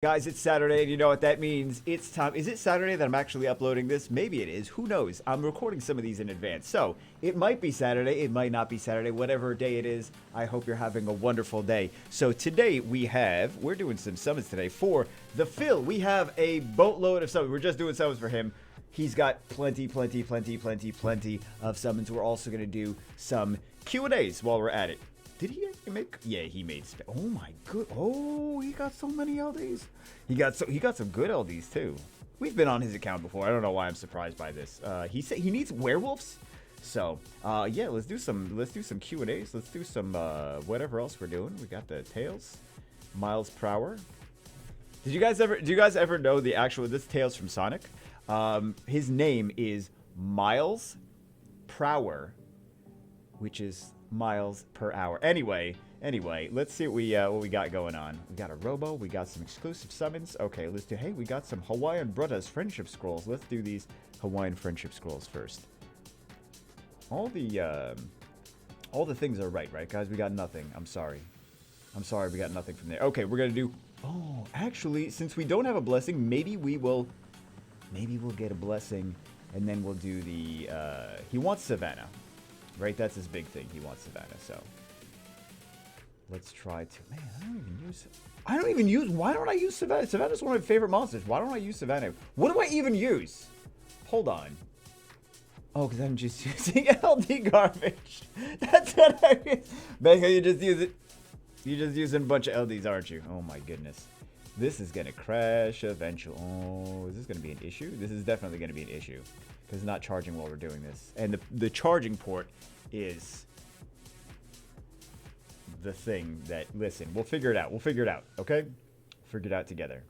Guys, it's Saturday, and you know what that means. It's time. Is it Saturday that I'm actually uploading this? Maybe it is. Who knows? I'm recording some of these in advance. So, it might be Saturday. It might not be Saturday. Whatever day it is, I hope you're having a wonderful day. So, today we're doing some summons today for ThaPhill. We have a boatload of summons. We're just doing summons for him. He's got plenty of summons. We're also going to do some Q&As while we're at it. Did he actually make? Yeah, he made. Oh my good. Oh, he got so many LDs. He got some good LDs too. We've been on his account before. I don't know why I'm surprised by this. He said he needs werewolves. So yeah, let's do some Q&As. Let's do some whatever else we're doing. We got the tails, miles per hour. Do you guys ever know the actual? This Tails from Sonic. His name is Miles Prower, which is miles per hour. Anyway, let's see what we got going on. We got a robo, we got some exclusive summons. Okay, let's do, hey, we got some Hawaiian Brothers friendship scrolls. Let's do these Hawaiian friendship scrolls first. All the things are right, guys? We got nothing. I'm sorry, we got nothing from there. Okay, we're gonna do, oh, actually, since we don't have a blessing, maybe we'll get a blessing, and then we'll do the, he wants Savannah. Right, that's his big thing. He wants Savannah, so let's try to. Man, I don't even use. Why don't I use Savannah? Savannah's one of my favorite monsters. Why don't I use Savannah? What do I even use? Hold on. Oh, because I'm just using LD garbage. That's what I use. Becca, you just use it. You're just using a bunch of LDs, aren't you? Oh my goodness. This is gonna crash eventually. Oh, is this gonna be an issue? This is definitely gonna be an issue. Because it's not charging while we're doing this. And the charging port is the thing that, listen, we'll figure it out. Okay? Figure it out together.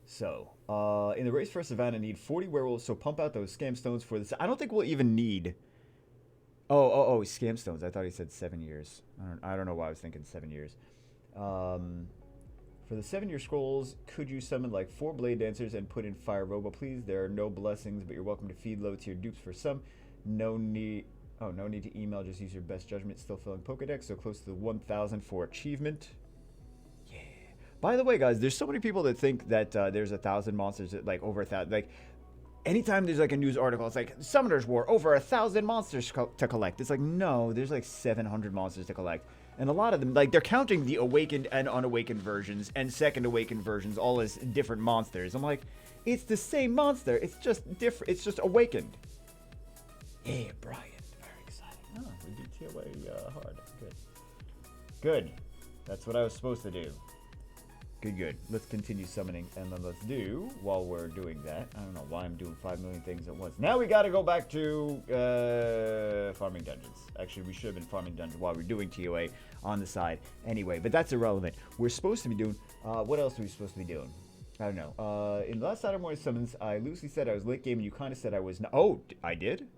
So, in the race for Savannah, need 40 werewolves, so pump out those scam stones for this. I don't think we'll even need... Oh, scam stones. I thought he said 7 years. I don't know why I was thinking 7 years. For the 7-year scrolls, could you summon like 4 blade dancers and put in fire robo, please? There are no blessings, but you're welcome to feed low tier dupes for some. No need to email, just use your best judgment. Still filling Pokedex, so close to the 1,000 for achievement. Yeah. By the way, guys, there's so many people that think that there's 1,000 monsters, like over 1,000. Like, anytime there's like a news article, it's like Summoner's War, over 1,000 monsters to collect. It's like, no, there's like 700 monsters to collect. And a lot of them, like, they're counting the awakened and unawakened versions and second awakened versions all as different monsters. I'm like, it's the same monster. It's just different. It's just awakened. Yeah, Brian. Very exciting. Oh, we beat TOA hard. Good. That's what I was supposed to do. Good. Let's continue summoning, and then let's do, while we're doing that, I don't know why I'm doing 5 million things at once. Now we gotta go back to farming dungeons. Actually, we should have been farming dungeons while we're doing TOA on the side. Anyway, but that's irrelevant. We're supposed to be doing, what else are we supposed to be doing? I don't know. In the last Saturday morning summons, I loosely said I was late game, and you kind of said I was not. Oh, I did?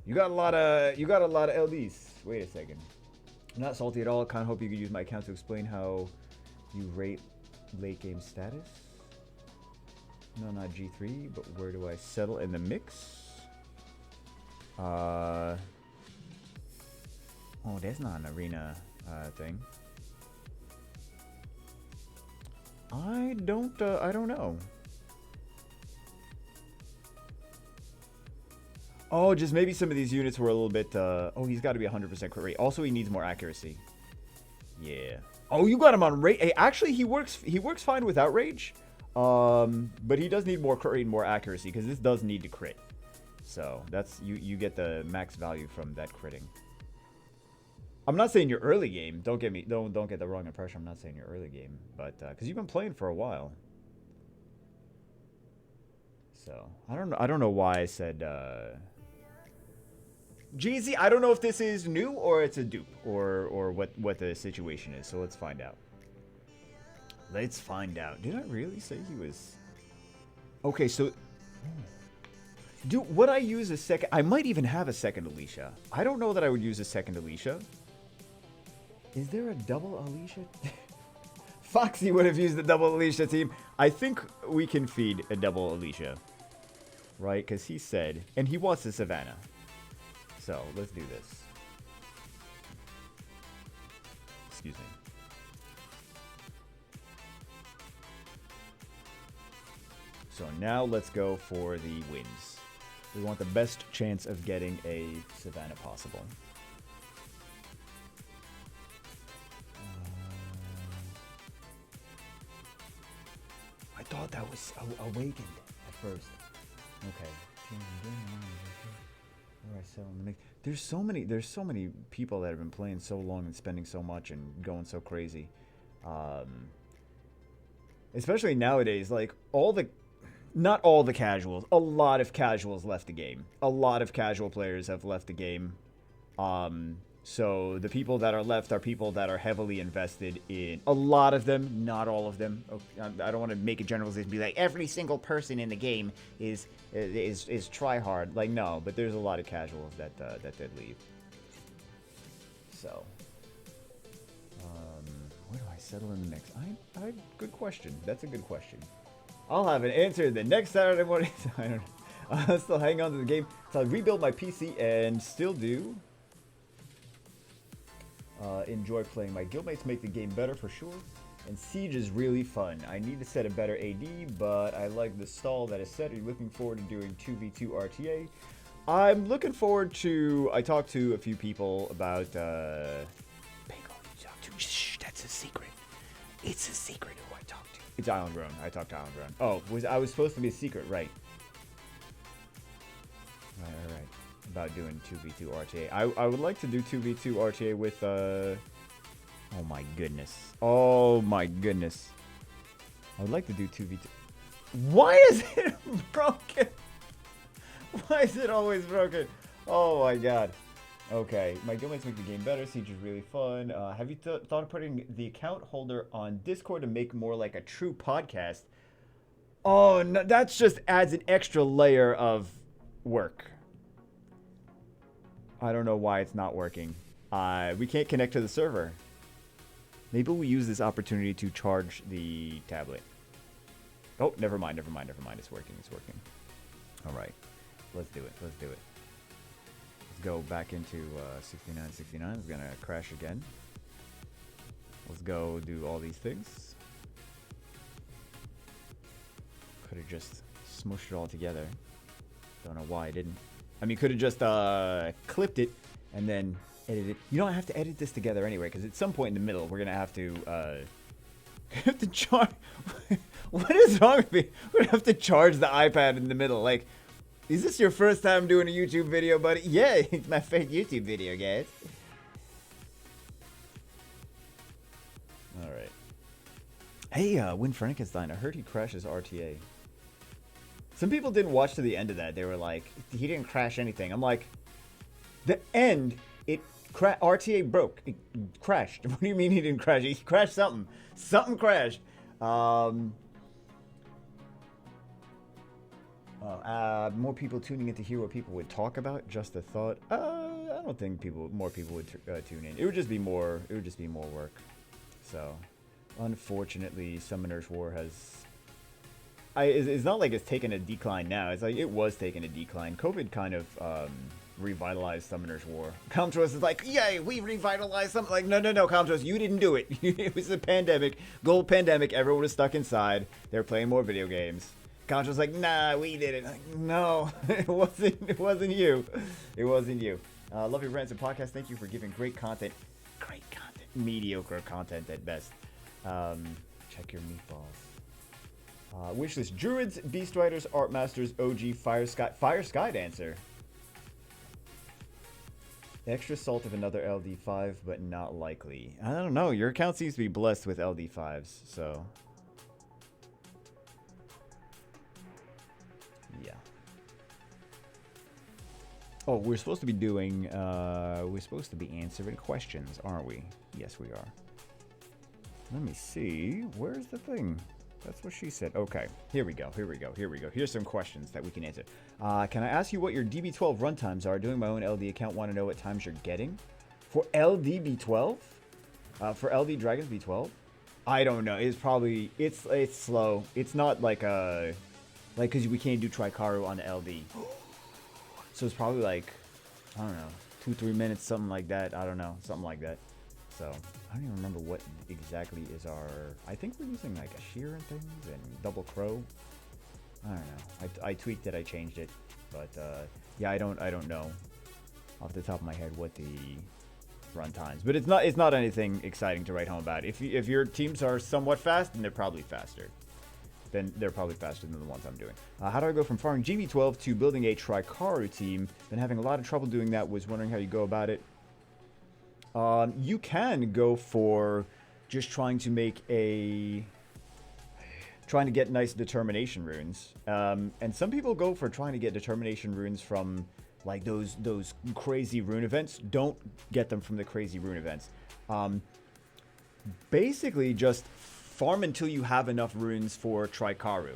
You got a lot of LDs. Wait a second. I'm not salty at all. Kind of hope you could use my account to explain how you rate late game status. No, not G3, but where do I settle in the mix? Oh, that's not an arena thing. I don't know. Oh, just maybe some of these units were a little bit, oh, he's got to be 100% crit rate. Also, he needs more accuracy. Yeah. Oh, you got him on rage. Hey, actually, he works fine without rage. But he does need more crit rate and more accuracy because this does need to crit. So that's you get the max value from that critting. I'm not saying you're early game. Don't get the wrong impression. I'm not saying you're early game, but because you've been playing for a while. So I don't know why I said Jeezy, I don't know if this is new or it's a dupe or what the situation is. So let's find out. Let's find out. Did I really say he was? Okay, so would I use a second? I might even have a second Alicia. I don't know that I would use a second Alicia. Is there a double Alicia? Foxy would have used the double Alicia team. I think we can feed a double Alicia. Right? Because he said, and he wants the Savannah. So, let's do this. Excuse me. So now let's go for the wins. We want the best chance of getting a Savannah possible. I thought that was Awakened at first. Okay. There's so many people that have been playing so long and spending so much and going so crazy. Especially nowadays, like not all the casuals, a lot of casuals left the game. A lot of casual players have left the game. So the people that are left are people that are heavily invested in, a lot of them, not all of them. I don't want to make a generalization and be like every single person in the game is try hard. Like no, but there's a lot of casuals that did leave. So where do I settle in the next? Good question. That's a good question. I'll have an answer the next Saturday morning. I don't know. I'll still hang on to the game until I rebuild my PC and still do enjoy playing. My guildmates make the game better for sure. And Siege is really fun. I need to set a better AD, but I like the stall that is set. Are you looking forward to doing 2v2 RTA? I'm looking forward to... I talked to a few people about... Shh, that's a secret. It's a secret who I talked to. It's Island Grown. I talked to Island Grown. Oh, I was supposed to be a secret, right. Right. About doing 2v2 RTA. I would like to do 2v2 RTA with, oh my goodness. Oh my goodness. I would like to do 2v2. Why is it broken? Why is it always broken? Oh my god. Okay, my guildmates make the game better. Siege is really fun. Have you thought of putting the account holder on Discord to make more like a true podcast? Oh, no, that just adds an extra layer of work. I don't know why it's not working. We can't connect to the server. Maybe we use this opportunity to charge the tablet. Oh, never mind. It's working. All right, let's do it. Let's go back into 69. It's gonna crash again. Let's go do all these things. Could have just smushed it all together. Don't know why I didn't. I mean, could have just clipped it and then edited it. You don't have to edit this together anyway, because at some point in the middle, we're gonna have to charge. What is wrong with me? We're gonna have to charge the iPad in the middle. Like, is this your first time doing a YouTube video, buddy? Yeah, it's my first YouTube video, guys. All right. Hey, Win Frankenstein. I heard he crashes RTA. Some people didn't watch to the end of that. They were like, he didn't crash anything. I'm like, the end, RTA broke. It crashed. What do you mean he didn't crash? He crashed something. Something crashed. More people tuning in to hear what people would talk about. Just a thought. I don't think more people would tune in. It would just be more. It would just be more work. So, unfortunately, Summoner's War has. It's not like it's taken a decline now. It's like it was taking a decline. COVID kind of revitalized Summoner's War. Comtros is like, yay, we revitalized something. Like, no, Comtros, you didn't do it. It was a pandemic, global pandemic. Everyone was stuck inside. They were playing more video games. Comtros like, nah, we did it. Like, no, it wasn't you. It wasn't you. Love your rants and podcast. Thank you for giving great content. Mediocre content at best. Check your meatballs. Wishlist: Druids, Beast Riders, Art Masters, OG, Fire Sky Dancer. Extra salt of another LD5, but not likely. I don't know. Your account seems to be blessed with LD5s, so. Yeah. Oh, we're supposed to be doing, we're supposed to be answering questions, aren't we? Yes, we are. Let me see. Where's the thing? That's what she said. Okay, here we go. Here's some questions that we can answer. Can I ask you what your DB12 runtimes are? Doing my own LD account, want to know what times you're getting? For LDB12? For LD Dragons B12? I don't know. It's probably, it's slow. It's not like because we can't do Tricaru on the LD. So it's probably like, I don't know, 2-3 minutes, something like that. I don't know, something like that. So I don't even remember what exactly is our. I think we're using like a shear and things and double crow. I don't know. I tweaked it. I changed it, but yeah, I don't know off the top of my head what the run times. But it's not anything exciting to write home about. If your teams are somewhat fast, then they're probably faster. Then they're probably faster than the ones I'm doing. How do I go from farming GB12 to building a Trikaru team? Been having a lot of trouble doing that. Was wondering how you go about it. You can go for just trying to get nice determination runes. And some people go for trying to get determination runes from like those crazy rune events. Don't get them from the crazy rune events. Basically just farm until you have enough runes for Trikaru.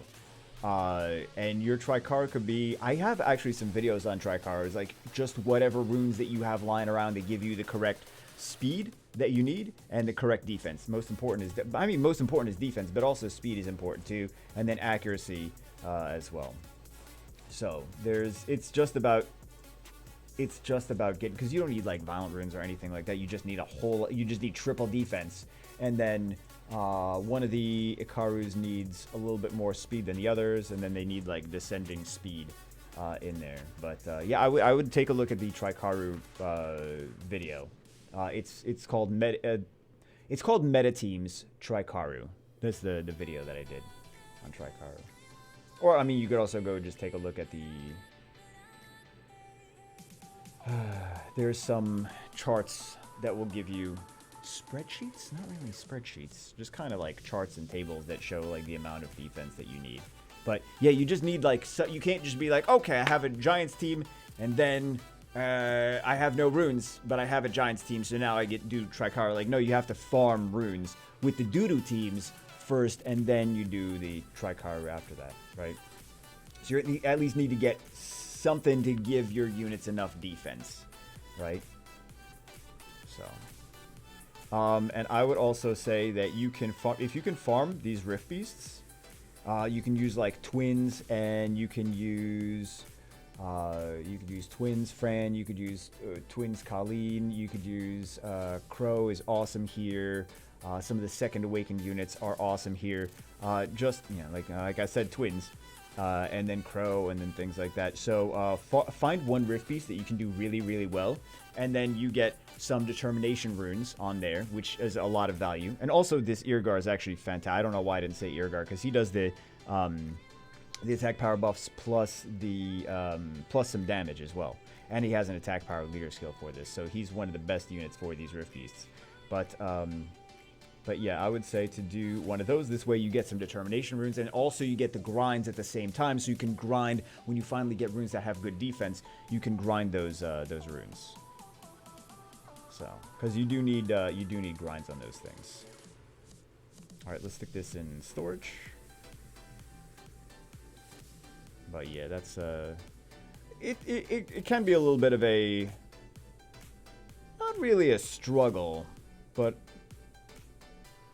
And your Trikaru could be... I have actually some videos on Trikarus, like just whatever runes that you have lying around that give you the correct speed that you need and the correct defense. Most important is defense, but also speed is important too, and then accuracy as well. So it's just about getting, because you don't need like violent runes or anything like that. You just need triple defense, and then one of the Ikarus needs a little bit more speed than the others, and then they need like descending speed in there. But yeah, I would take a look at the Trikaru video. It's called Meta Teams Trikaru. That's the video that I did on Trikaru. Or I mean, you could also go just take a look at the. There's some charts that will give you spreadsheets. Not really spreadsheets, just kind of like charts and tables that show like the amount of defense that you need. But yeah, you just need like you can't just be like, okay, I have a Giants team, and then. I have no runes, but I have a Giants team, so now I get do Trikaru. Like, no, you have to farm runes with the doo-doo teams first, and then you do the Trikaru after that, right? So you at least need to get something to give your units enough defense, right? So, and I would also say that you can if you can farm these Rift Beasts, you can use like twins, and you can use. You could use Twins Fran, you could use Twins Colleen, you could use Crow is awesome here. Some of the second awakened units are awesome here. Just, you know, like I said, Twins, and then Crow, and then things like that. So find one Rift Beast that you can do really, really well, and then you get some determination runes on there, which is a lot of value. And also this Irgar is actually fantastic. I don't know why I didn't say Irgar, because he does the attack power buffs plus the plus some damage as well, and he has an attack power leader skill for this, so he's one of the best units for these Rift Beasts. But yeah, I would say to do one of those. This way you get some determination runes, and also you get the grinds at the same time, so you can grind when you finally get runes that have good defense. You can grind those runes. So, because you do need grinds on those things. All right, let's stick this in storage. But yeah, that's it can be a little bit of a, not really a struggle, but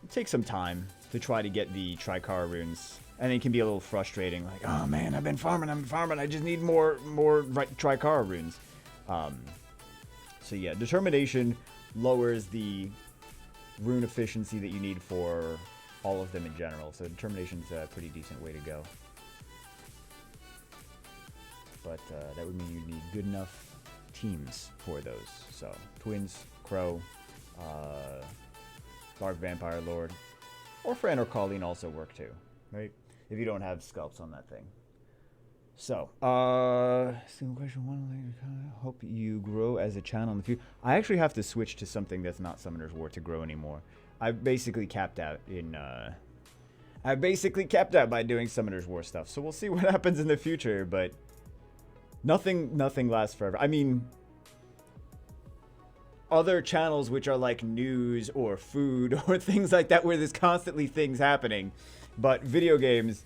it takes some time to try to get the Trikaru runes, and it can be a little frustrating. Like, oh man, I've been farming, I just need more Trikaru runes. So yeah, determination lowers the rune efficiency that you need for all of them in general. So determination's a pretty decent way to go. But that would mean you need good enough teams for those. So Twins, Crow, Dark Vampire Lord, or Fran or Colleen also work too, right? If you don't have scalps on that thing. So, single question one. Hope you grow as a channel in the future. I actually have to switch to something that's not Summoner's War to grow anymore. I've basically capped out in. I basically capped out by doing Summoner's War stuff. So we'll see what happens in the future, but. Nothing lasts forever. I mean, other channels which are like news or food or things like that where there's constantly things happening. But video games,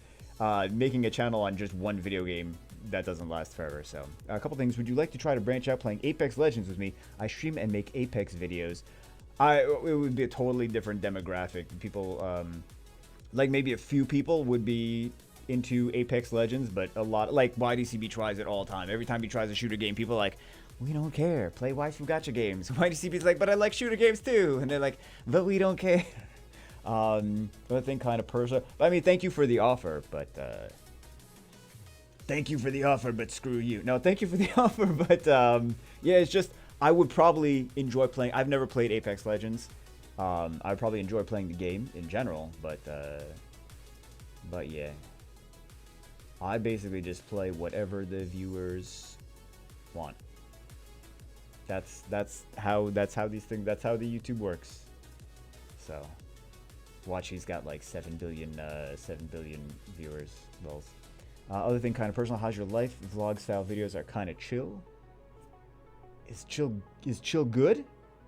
making a channel on just one video game, that doesn't last forever. So a couple things. Would you like to try to branch out playing Apex Legends with me? I stream and make Apex videos. It would be a totally different demographic. People, like maybe a few people would be into Apex Legends, but a lot, like YDCB tries it all the time. Every time he tries a shooter game, people are like, we don't care, play Waifu Gacha games. YDCB's like, but I like shooter games too, and they're like, but we don't care. I think kind of personal, but I mean, thank you for the offer, but thank you for the offer, but screw you. No, thank you for the offer, but yeah, it's just I would probably enjoy playing. I've never played Apex Legends. I would probably enjoy playing the game in general, but yeah, I basically just play whatever the viewers want. That's how the YouTube works. So, watch, he's got like 7 billion viewers. Well, other thing, kind of personal. How's your life? Vlog style videos are kind of chill. Is chill good?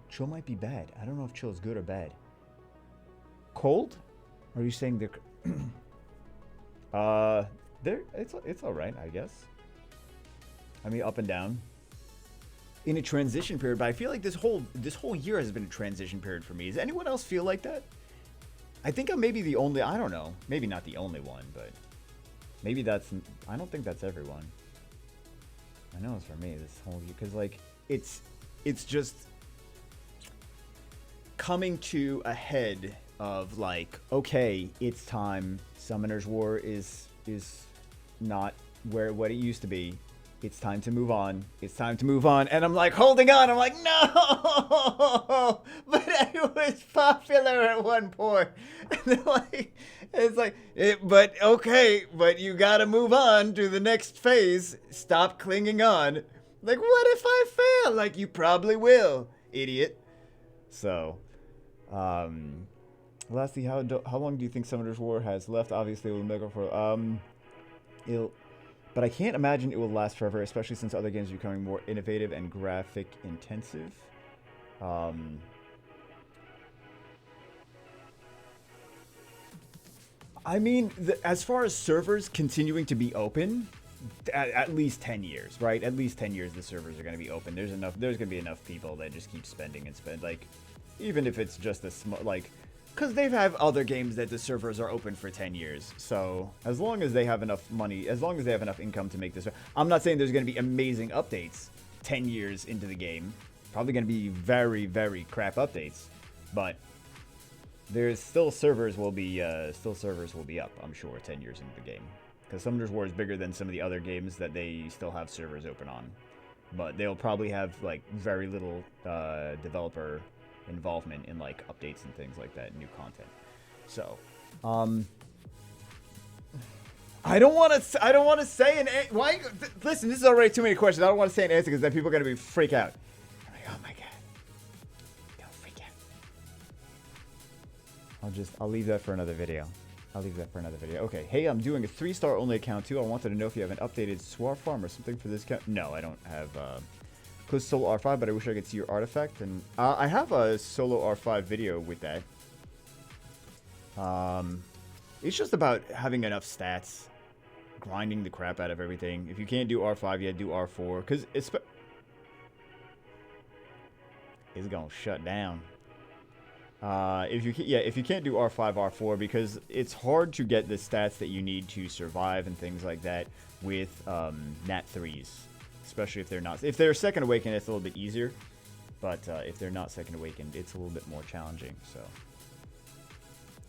Chill might be bad. I don't know if chill is good or bad. Cold? Or are you saying it's all right, I guess. I mean, up and down. In a transition period, but I feel like this whole year has been a transition period for me. Does anyone else feel like that? I think I'm maybe the only. I don't know. Maybe not the only one, but maybe that's. I don't think that's everyone. I know it's for me this whole year because like it's just coming to a head of like, okay, it's time. Summoner's War is not what it used to be. It's time to move on. It's time to move on. And I'm like holding on. I'm like, no, but it was popular at one point. And like, it's like, but okay, but you gotta move on to the next phase. Stop clinging on. Like, what if I fail? Like, you probably will, idiot. So, lastly, how long do you think Summoner's War has left? Obviously, it will make up for, but I can't imagine it will last forever, especially since other games are becoming more innovative and graphic intensive. I mean, as far as servers continuing to be open, at least 10 years, right? At least 10 years the servers are going to be open. There's going to be enough people that just keep spending and spend. Like, even if it's just a small, like, because they've had other games that the servers are open for 10 years. So as long as they have enough money, as long as they have enough income to make this, I'm not saying there's going to be amazing updates 10 years into the game. Probably going to be very, very crap updates, but there's still servers will be up, I'm sure, 10 years into the game. Because Summoner's War is bigger than some of the other games that they still have servers open on. But they'll probably have like very little developer involvement in like updates and things like that, new content. So, I don't want to say an why. Listen, this is already too many questions. I don't want to say an answer because then people are gonna be freak out. I'm like, oh my god, don't freak out. I'll leave that for another video. Okay, hey, I'm doing a 3-star only account too. I wanted to know if you have an updated Swar Farm or something for this account. No, I don't have. Close to Solo R5, but I wish I could see your artifact. And I have a Solo R5 video with that. It's just about having enough stats, grinding the crap out of everything. If you can't do R5, you do R4, because it's gonna shut down. If you can't do R5, R4, because it's hard to get the stats that you need to survive and things like that with Nat 3s. Especially if they're Second Awakened, it's a little bit easier. But if they're not Second Awakened, it's a little bit more challenging. So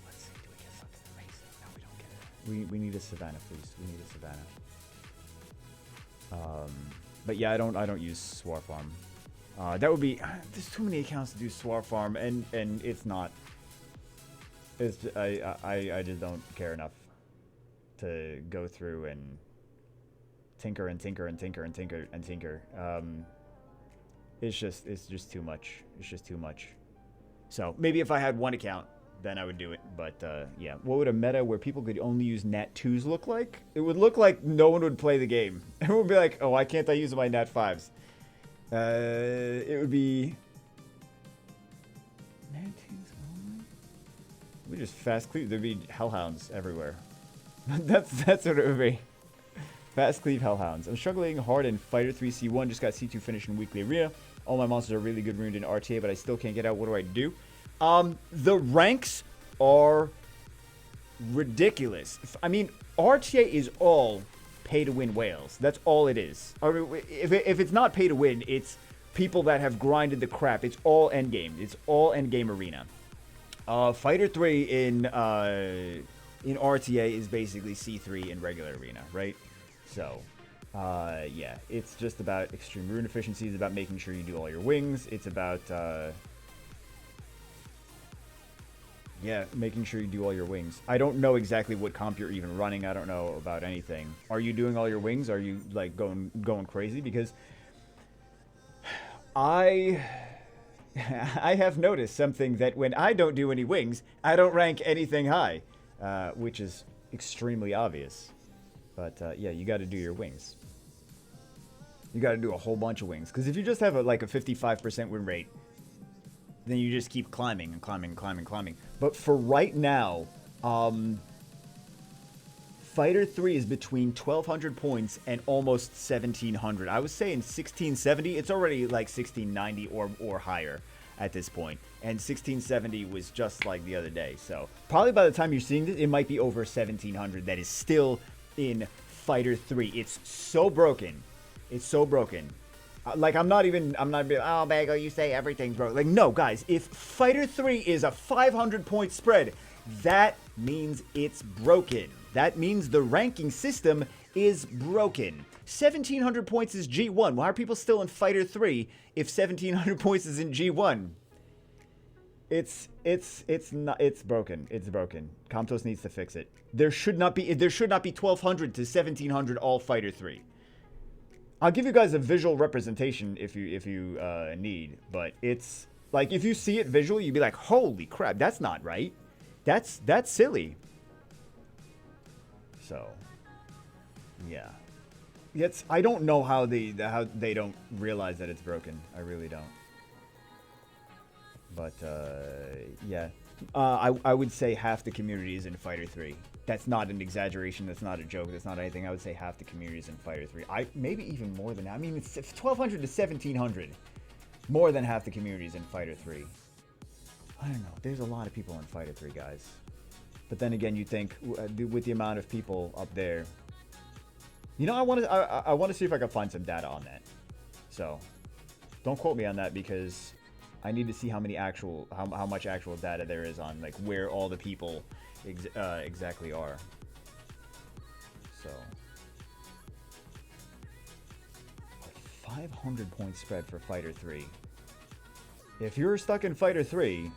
let's see, do we get something amazing? No, we don't get it. We need a Savannah, please. We need a Savannah. But yeah, I don't use Swar Farm. That would be there's too many accounts to do Swar Farm, and it's not. It's I just don't care enough to go through and tinker and tinker and tinker and tinker and tinker. It's just too much. It's just too much. So maybe if I had one account, then I would do it. But yeah, what would a meta where people could only use Nat 2s look like? It would look like no one would play the game. It would be like, oh, why can't I use my Nat 5s? It would be Nat 2s only. We just fast cleave. There'd be hellhounds everywhere. that's what it would be. Fast cleave hellhounds. I'm struggling hard in Fighter 3 C1. Just got C2 finished in Weekly Arena. All my monsters are really good ruined in RTA, but I still can't get out. What do I do? The ranks are ridiculous. I mean, RTA is all pay-to-win whales. That's all it is. I mean, if it's not pay-to-win, it's people that have grinded the crap. It's all endgame. It's all endgame arena. Fighter 3 in RTA is basically C3 in regular arena, right? So, yeah, it's just about extreme rune efficiency. It's about making sure you do all your wings. It's about, yeah, making sure you do all your wings. I don't know exactly what comp you're even running. I don't know about anything. Are you doing all your wings? Are you, like, going crazy? Because I have noticed something that when I don't do any wings, I don't rank anything high, which is extremely obvious. But yeah, you got to do your wings. You got to do a whole bunch of wings. Because if you just have like a 55% win rate, then you just keep climbing and climbing and climbing and climbing. But for right now, Fighter 3 is between 1,200 points and almost 1,700. I was saying 1,670. It's already like 1,690 or higher at this point. And 1,670 was just like the other day. So probably by the time you're seeing this, it might be over 1,700. That is still in Fighter 3. It's so broken. It's so broken. Like, I'm not being, oh, Bago, you say everything's broken. Like, no, guys, if Fighter 3 is a 500-point spread, that means it's broken. That means the ranking system is broken. 1,700 points is G1. Why are people still in Fighter 3 if 1,700 points is in G1? It's broken. It's broken. Comptos needs to fix it. There should not be 1,200 to 1,700 all Fighter 3. I'll give you guys a visual representation if you need, but it's like if you see it visually, you'd be like, "Holy crap, that's not right. That's silly." So, yeah, I don't know how they don't realize that it's broken. I really don't. But yeah, I would say half the community is in Fighter 3. That's not an exaggeration. That's not a joke. That's not anything. I would say half the community is in Fighter 3. Maybe even more than that. I mean, it's 1,200 to 1,700. More than half the community is in Fighter 3. I don't know. There's a lot of people in Fighter 3, guys. But then again, you think with the amount of people up there, you know, I want to see if I can find some data on that. So, don't quote me on that because I need to see how much actual data there is on like where all the people exactly are. So, 500 point spread for Fighter 3. If you're stuck in Fighter 3,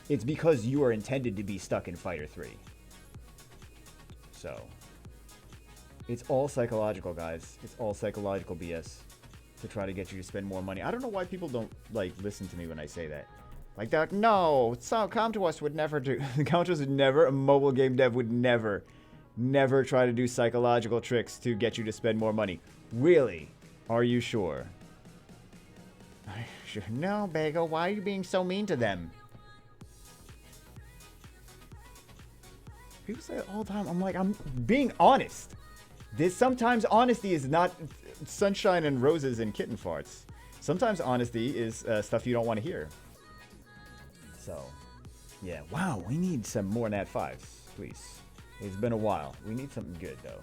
it's because you are intended to be stuck in Fighter 3. So, it's all psychological, guys. It's all psychological BS to try to get you to spend more money. I don't know why people don't like listen to me when I say that. Like that, no, Comtois would never do. Comtois would never, a mobile game dev would never try to do psychological tricks to get you to spend more money. Really? Are you sure? No, Bagel, why are you being so mean to them? People say it all the time. I'm like, I'm being honest. Sometimes honesty is not sunshine and roses and kitten farts. Sometimes honesty is stuff you don't want to hear. So, yeah. Wow, we need some more Nat 5s, please. It's been a while. We need something good, though.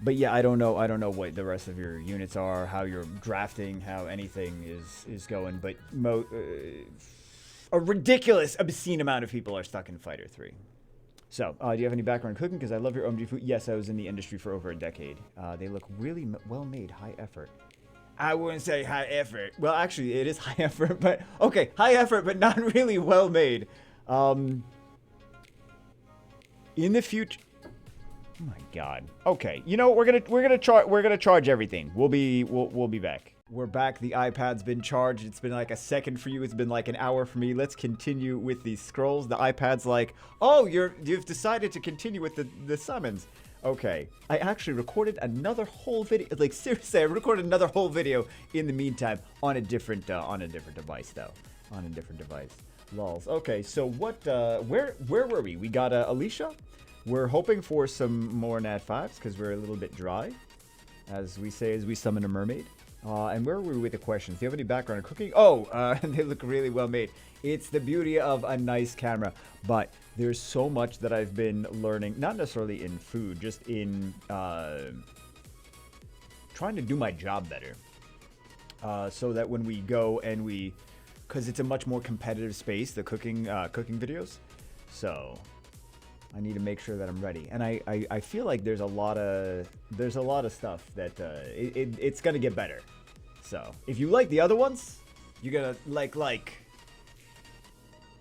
But yeah, I don't know what the rest of your units are, how you're drafting, how anything is going. But a ridiculous, obscene amount of people are stuck in Fighter 3. So, do you have any background in cooking? Because I love your OMG food. Yes, I was in the industry for over a decade. They look really well made, high effort. I wouldn't say high effort. Well, actually, it is high effort, but okay, high effort, but not really well made. In the future, oh my God. Okay, you know we're gonna charge everything. We'll be back. We're back. The iPad's been charged. It's been like a second for you. It's been like an hour for me. Let's continue with these scrolls. The iPad's like, oh, you've decided to continue with the summons. Okay, I actually recorded another whole video. Like seriously, I recorded another whole video in the meantime on a different device though. On a different device. Lols. Okay, so what? Where were we? We got Alicia. We're hoping for some more Nat 5s because we're a little bit dry, as we say as we summon a mermaid. And where were we with the questions? Do you have any background in cooking? Oh, they look really well made. It's the beauty of a nice camera, but there's so much that I've been learning, not necessarily in food, just in trying to do my job better. So that when we go and because it's a much more competitive space, the cooking videos. So I need to make sure that I'm ready. And I feel like there's a lot of stuff that it's gonna get better. So if you like the other ones, you're gonna like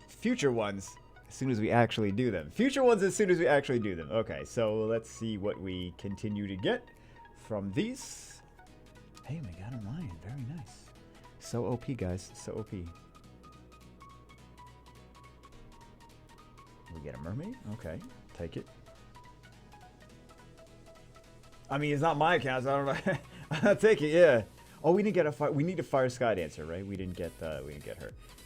future ones as soon as we actually do them. Future ones as soon as we actually do them. Okay, so let's see what we continue to get from these. Hey, we got a lion. Very nice. So OP, guys. So OP. We get a mermaid? Okay, take it. I mean, it's not my account, so I don't know. I'll take it, yeah. Oh, we didn't get a fire. We need a fire sky dancer, right? We didn't get her. We've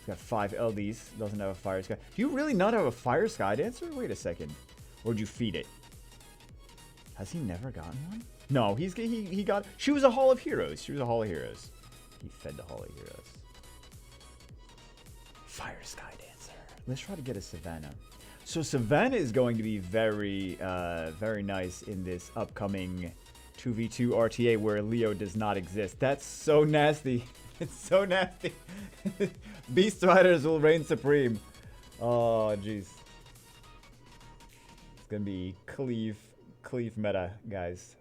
got 5 LDs. Doesn't have a fire sky. Do you really not have a fire sky dancer? Wait a second. Or did you feed it? Has he never gotten one? No, he got. She was a Hall of Heroes. She was a Hall of Heroes. He fed the Hall of Heroes. Fire sky dancer. Let's try to get a Savannah. So Savannah is going to be very, very nice in this upcoming 2v2 RTA where Leo does not exist. That's so nasty. It's so nasty. Beast Riders will reign supreme. Oh, jeez. It's gonna be cleave meta, guys.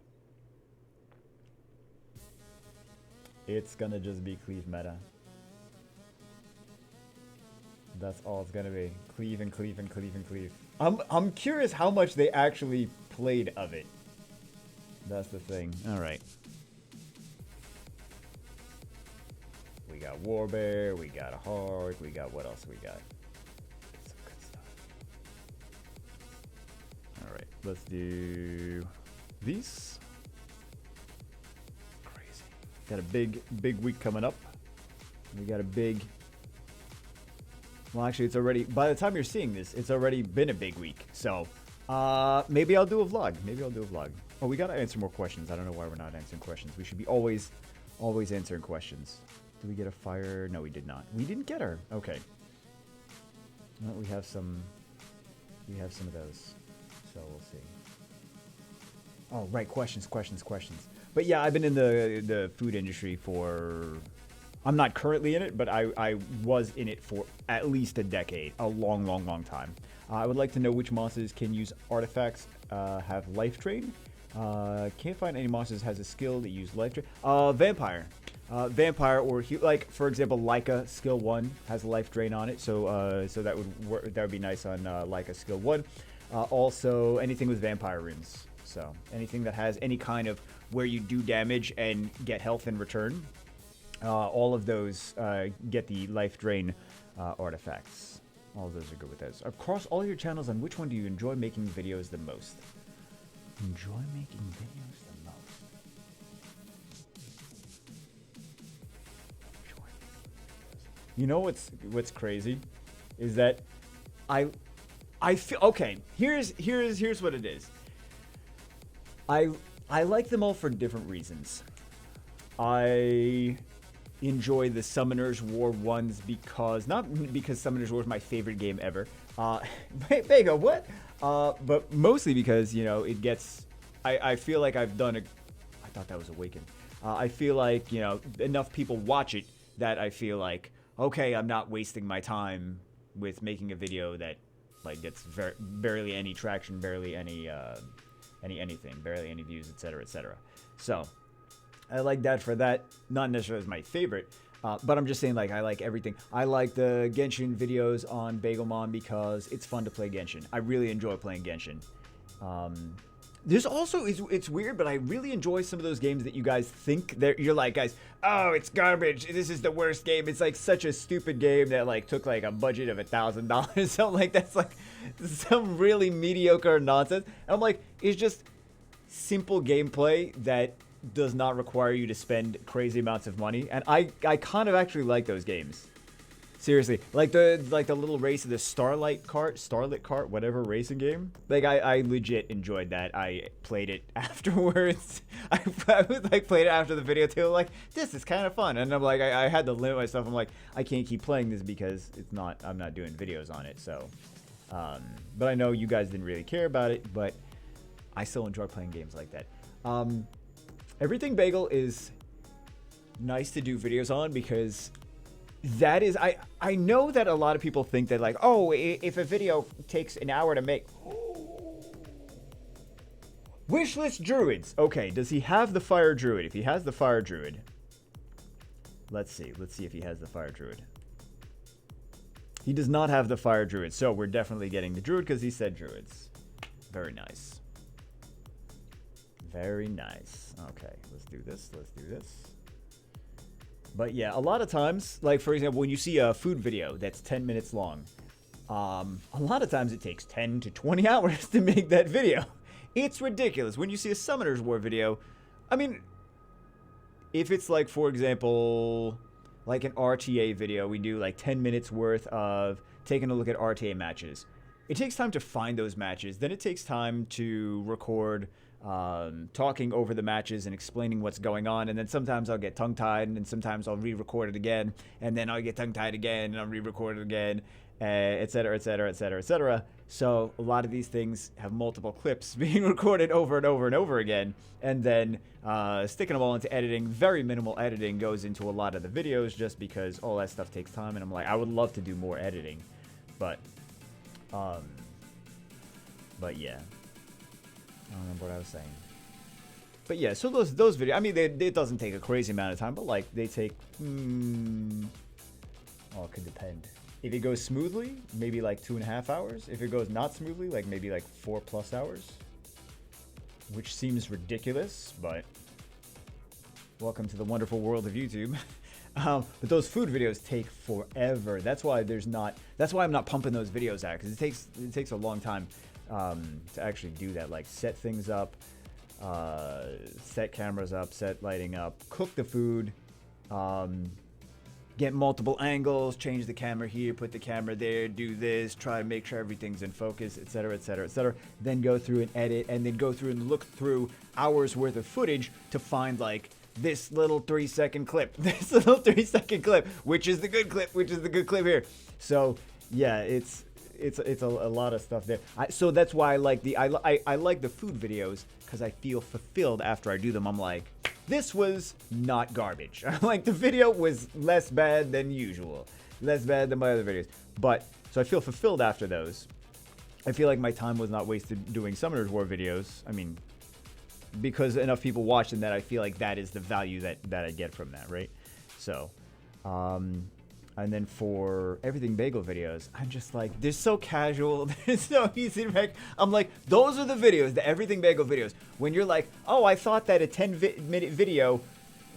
It's gonna just be cleave meta. That's all it's gonna be. Cleave and cleave and cleave and cleave. I'm curious how much they actually played of it. That's the thing. Alright. We got Warbear, we got a Hard, we got what else we got? Some good stuff. Alright, let's do these. Crazy. Got a big week coming up. We got a big. Well, actually, it's already. By the time you're seeing this, it's already been a big week. So, maybe I'll do a vlog. Oh, we gotta answer more questions. I don't know why we're not answering questions. We should be always answering questions. Did we get a fire? No, we did not. We didn't get her. Okay. Well, we have some of those. So we'll see. Oh, right. Questions. But yeah, I've been in the food industry for. I'm not currently in it, but I was in it for at least a decade. A long time. I would like to know which monsters can use artifacts, have life drain. Can't find any monsters has a skill that use life drain. Vampire. Vampire or like for example, Leica skill 1 has life drain on it, so that would work. That would be nice on Leica skill 1. Also, anything with vampire runes. So anything that has any kind of where you do damage and get health in return. All of those get the life drain artifacts. All of those are good with those. Across all your channels, on which one do you enjoy making videos the most? Enjoy making videos the most. You know what's crazy is that I feel okay. Here's what it is. I like them all for different reasons. I enjoy the Summoners War ones because not because Summoners War is my favorite game ever. Bagel, what? But mostly because it gets. I feel like I've done a. I thought that was Awakened. I feel like enough people watch it that I feel like okay, I'm not wasting my time with making a video that like gets barely any traction, barely any anything, barely any views, etc., etc. So. I like that for that. Not necessarily as my favorite, but I'm just saying like I like everything. I like the Genshin videos on Bagelmon because it's fun to play Genshin. I really enjoy playing Genshin. There's also it's weird, but I really enjoy some of those games that you guys think that you're like, guys, oh, it's garbage. This is the worst game. It's like such a stupid game that like took like a budget of $1,000. Something like that's like some really mediocre nonsense. And I'm like, it's just simple gameplay that does not require you to spend crazy amounts of money, and I kind of actually like those games. Seriously, like the little race of the Starlit Cart, whatever racing game. Like I legit enjoyed that. I played it afterwards. I like played it after the video too. Like this is kind of fun, and I'm like I had to limit myself. I'm like I can't keep playing this because I'm not doing videos on it. So, but I know you guys didn't really care about it, but I still enjoy playing games like that. Everything Bagel is nice to do videos on because that is I know that a lot of people think that like, oh, if a video takes an hour to make, Wishlist druids. Okay, does he have the fire druid? If he has the fire druid, let's see. Let's see if he has the fire druid. He does not have the fire druid, so we're definitely getting the druid because he said druids. Very nice. Very nice. Okay, let's do this. Let's do this. But yeah, a lot of times, like for example, when you see a food video that's 10 minutes long, a lot of times it takes 10 to 20 hours to make that video. It's ridiculous. When you see a Summoner's War video, I mean, if it's like, for example, like an RTA video, we do like 10 minutes worth of taking a look at RTA matches. It takes time to find those matches. Then it takes time to record talking over the matches and explaining what's going on, and then sometimes I'll get tongue-tied, and then sometimes I'll re-record it again, and then I'll get tongue-tied again, and I'll re-record it again, etc., etc., etc., etc. So a lot of these things have multiple clips being recorded over and over and over again, and then sticking them all into editing. Very minimal editing goes into a lot of the videos just because all that stuff takes time, and I'm like, I would love to do more editing, but yeah. I don't remember what I was saying. But yeah, so those videos, I mean, it doesn't take a crazy amount of time, but like they take, oh, it could depend. If it goes smoothly, maybe like 2.5 hours. If it goes not smoothly, like maybe like 4+ hours. Which seems ridiculous, but welcome to the wonderful world of YouTube. But those food videos take forever. That's why I'm not pumping those videos out, because it takes a long time to actually do that, like set things up, set cameras up, set lighting up, cook the food, get multiple angles, change the camera here, put the camera there, do this, try to make sure everything's in focus, etc., etc., etc. Then go through and edit, and then go through and look through hours worth of footage to find like this little 3-second clip, this little 3-second clip, which is the good clip, which is the good clip here. So yeah, it's a lot of stuff there. So that's why I like I like the food videos, because I feel fulfilled after I do them. I'm like, this was not garbage. Like the video was less bad than usual, less bad than my other videos. But so I feel fulfilled after those. I feel like my time was not wasted doing Summoner's War videos. I mean, because enough people watch them that I feel like that is the value that I get from that, right? So, and then for Everything Bagel videos, I'm just like, they're so casual, they're so easy to make. I'm like, those are the videos, the Everything Bagel videos. When you're like, oh, I thought that a 10-minute video,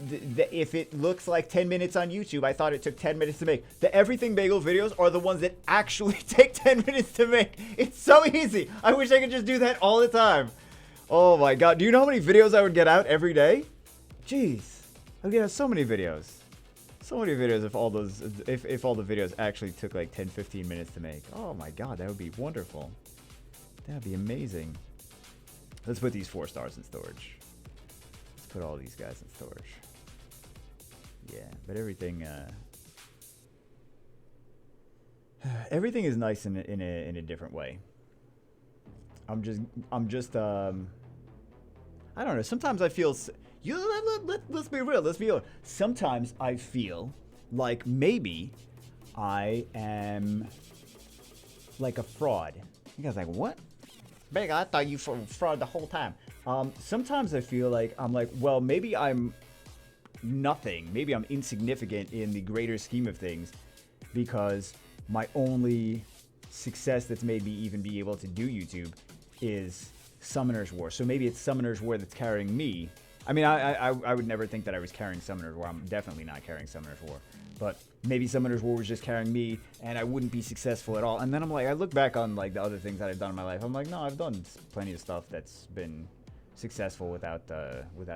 if it looks like 10 minutes on YouTube, I thought it took 10 minutes to make. The Everything Bagel videos are the ones that actually take 10 minutes to make. It's so easy. I wish I could just do that all the time. Oh my God. Do you know how many videos I would get out every day? Jeez. I would get out so many videos. So many videos if all the videos actually took like 10-15 minutes to make. Oh my God, that would be wonderful. That would be amazing. Let's put these 4 stars in storage. Let's put all these guys in storage. Yeah, but everything everything is nice in a different way. I'm just I don't know, sometimes I feel let's be real. Let's be real. Sometimes I feel like maybe I am like a fraud. You guys are like, what? Bagel, I thought you fraud the whole time. Sometimes I feel like I'm like, well, maybe I'm nothing. Maybe I'm insignificant in the greater scheme of things, because my only success that's made me even be able to do YouTube is Summoner's War. So maybe it's Summoner's War that's carrying me. I mean, I would never think that I was carrying Summoner's War. I'm definitely not carrying Summoner's War. But maybe Summoner's War was just carrying me, and I wouldn't be successful at all. And then I'm like, I look back on like the other things that I've done in my life. I'm like, no, I've done plenty of stuff that's been successful without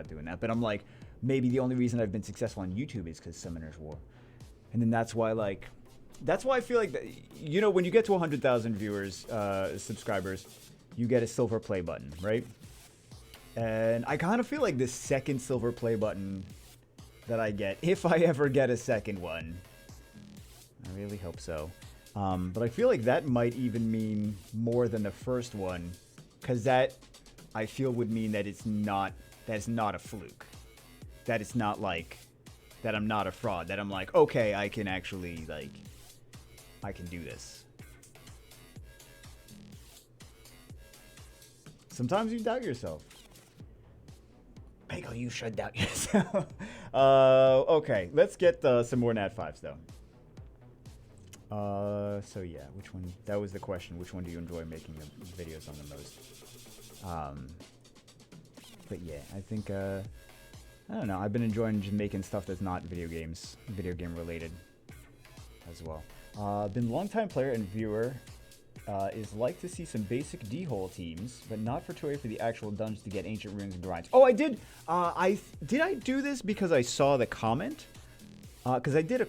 doing that. But I'm like, maybe the only reason I've been successful on YouTube is because Summoner's War. And then that's why I feel like, you know, when you get to 100,000 viewers, subscribers, you get a silver play button, right? And I kind of feel like the second silver play button that I get, if I ever get a second one, I really hope so. But I feel like that might even mean more than the first one, because that I feel would mean that it's not a fluke, that it's not like that I'm not a fraud, that I'm like, okay, I can actually I can do this. Sometimes you doubt yourself. you should doubt yourself. Okay, let's get some more Nat 5s though. So yeah, which one? That was the question. Which one do you enjoy making the videos on the most? But yeah, I think I don't know. I've been enjoying just making stuff that's not video game related, as well. Been longtime player and viewer. Is like to see some basic D-hole teams, but not for 2A for the actual dungeons to get ancient runes and grinds. Oh, I did. I do this because I saw the comment. Because I did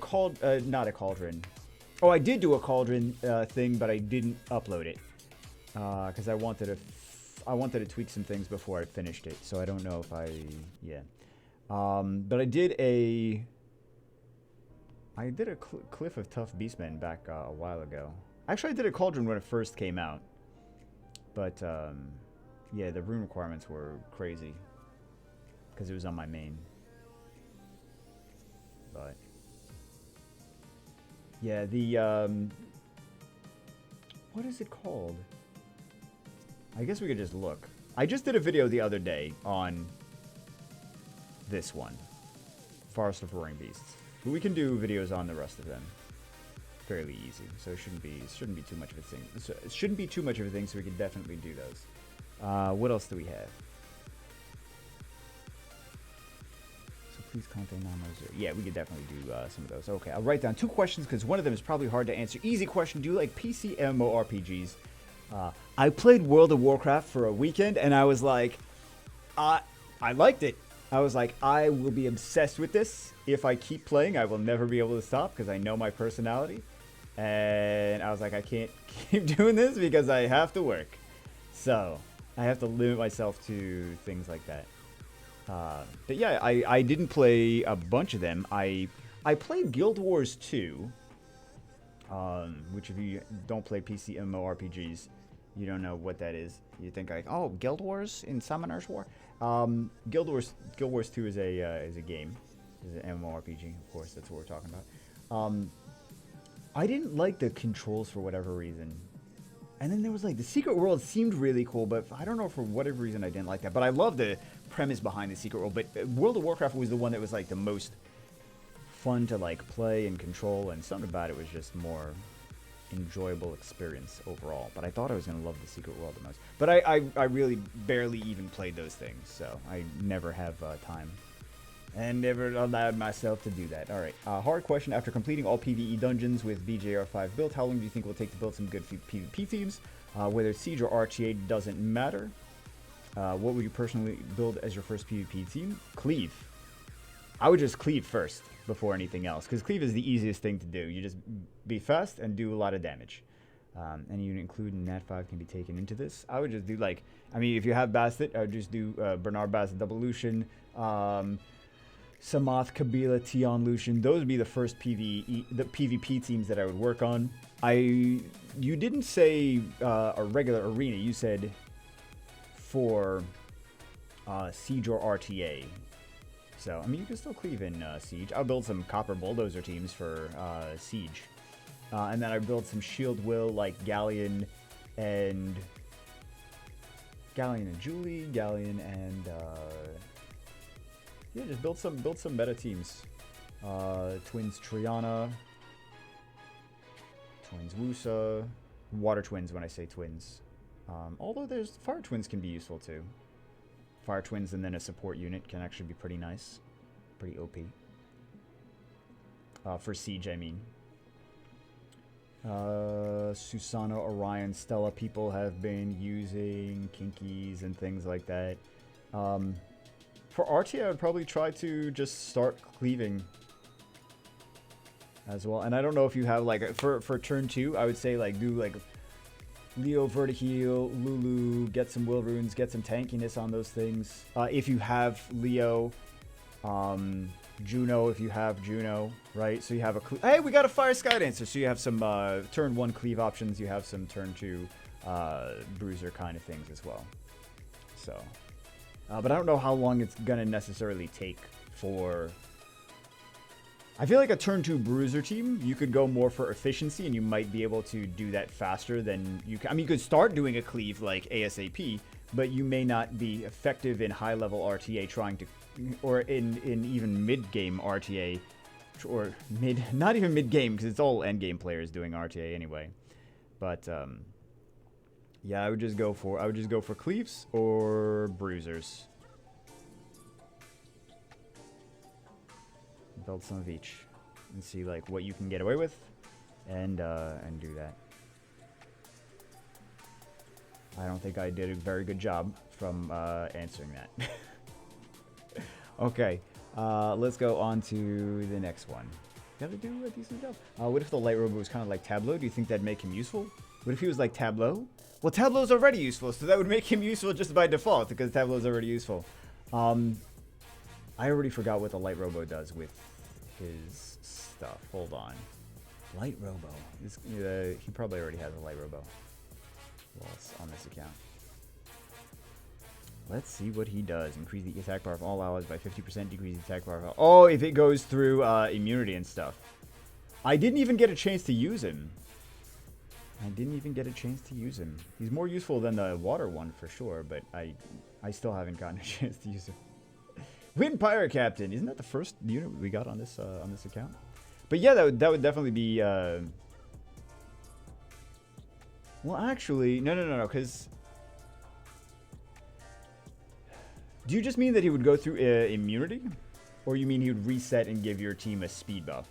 not a cauldron. Oh, I did do a cauldron thing, but I didn't upload it because I wanted to tweak some things before I finished it. So I don't know if but I did a Cliff of Tough Beastmen back a while ago. Actually, I did a cauldron when it first came out. But, yeah, the rune requirements were crazy. Because it was on my main. But, yeah, what is it called? I guess we could just look. I just did a video the other day on this one. Forest of Roaring Beasts. But we can do videos on the rest of them. Fairly easy, so it shouldn't be too much of a thing. So it shouldn't be too much of a thing, so we can definitely do those. What else do we have? So please contact non-zero. Yeah, we could definitely do some of those. Okay, I'll write down 2 questions because one of them is probably hard to answer. Easy question: do you like PC MMORPGs? I played World of Warcraft for a weekend, and I was like, I liked it. I was like, I will be obsessed with this. If I keep playing, I will never be able to stop because I know my personality. And I was like, I can't keep doing this because I have to work. So I have to limit myself to things like that. But yeah, I didn't play a bunch of them. I played Guild Wars 2, which if you don't play PC MMORPGs, you don't know what that is. You think like, oh, Guild Wars in Summoner's War? Guild Wars 2 is a game. Is an MMORPG, of course. That's what we're talking about. I didn't like the controls for whatever reason. And then there was like the Secret World seemed really cool, but I don't know for whatever reason I didn't like that. But I love the premise behind the Secret World. But World of Warcraft was the one that was like the most fun to like play and control, and something about it was just more enjoyable experience overall. But I thought I was going to love the Secret World the most. But I really barely even played those things, so I never have time. And never allowed myself to do that. Alright, hard question. After completing all PvE dungeons with BJR5 built, how long do you think it will take to build some good PvP teams? Whether it's Siege or RTA doesn't matter. What would you personally build as your first PvP team? Cleave. I would just cleave first before anything else, because cleave is the easiest thing to do. You just be fast and do a lot of damage. Any unit including Nat5 can be taken into this. I would just do like, I mean, if you have Bastet, I would just do Bernard Bastet Double Lucian, Samath, Kabila, Tion, Lucian. Those would be the first PvP teams that I would work on. You didn't say a regular arena. You said for Siege or RTA. So, I mean, you can still cleave in Siege. I'll build some Copper Bulldozer teams for Siege. And then I build some Shield Will like Galleon and Julie, Galleon and yeah, just build some meta teams. Twins Triana, Twins Wusa, Water Twins when I say twins. Although there's Fire Twins can be useful too. Fire Twins and then a support unit can actually be pretty nice, pretty OP. For Siege, I mean. Susano, Orion, Stella people have been using Kinkies and things like that. For RTA, I would probably try to just start cleaving as well. And I don't know if you have like for turn 2, I would say like do like Leo Vertiheal, Lulu, get some will runes, get some tankiness on those things. If you have Leo, Juno, if you have Juno, right? So you have a hey, we got a Fire Sky Dancer. So you have some turn 1 cleave options. You have some turn 2 bruiser kind of things as well. So, but I don't know how long it's gonna necessarily take for. I feel like a turn 2 bruiser team, you could go more for efficiency, and you might be able to do that faster than you can. I mean, you could start doing a cleave like ASAP, but you may not be effective in high level RTA trying to or in even mid-game RTA, or not even mid-game, because it's all end-game players doing RTA anyway. But yeah, I would just go for cleaves or bruisers. Build some of each and see like what you can get away with, and do that. I don't think I did a very good job from answering that. Okay, let's go on to the next one. Gotta do a decent job. What if the light robo was kind of like Tableau? Do you think that'd make him useful? What if he was like Tableau? Well, Tableau's already useful, so that would make him useful just by default, because Tableau's already useful. I already forgot what the light robo does with his stuff. Hold on. Light robo. He probably already has a light robo on this account. Let's see what he does. Increase the attack power of all allies by 50%. Decrease the attack power of all... Oh, if it goes through immunity and stuff. I didn't even get a chance to use him. He's more useful than the water one for sure, but I still haven't gotten a chance to use him. Wind Pirate Captain. Isn't that the first unit we got on this account? But yeah, that would definitely be... Well, actually... No, because... Do you just mean that he would go through immunity? Or you mean he would reset and give your team a speed buff?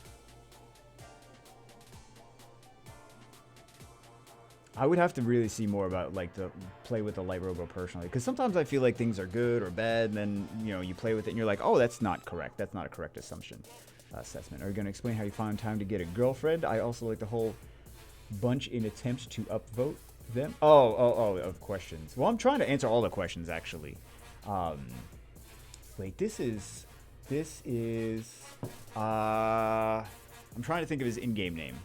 I would have to really see more about like the play with the light robo personally, because sometimes I feel like things are good or bad, and then you play with it and you're like, oh, that's not correct. That's not a correct assessment. Are you going to explain how you found time to get a girlfriend? I also like the whole bunch in attempt to upvote them. Oh, of questions. Well, I'm trying to answer all the questions actually. Wait, this is. I'm trying to think of his in-game name.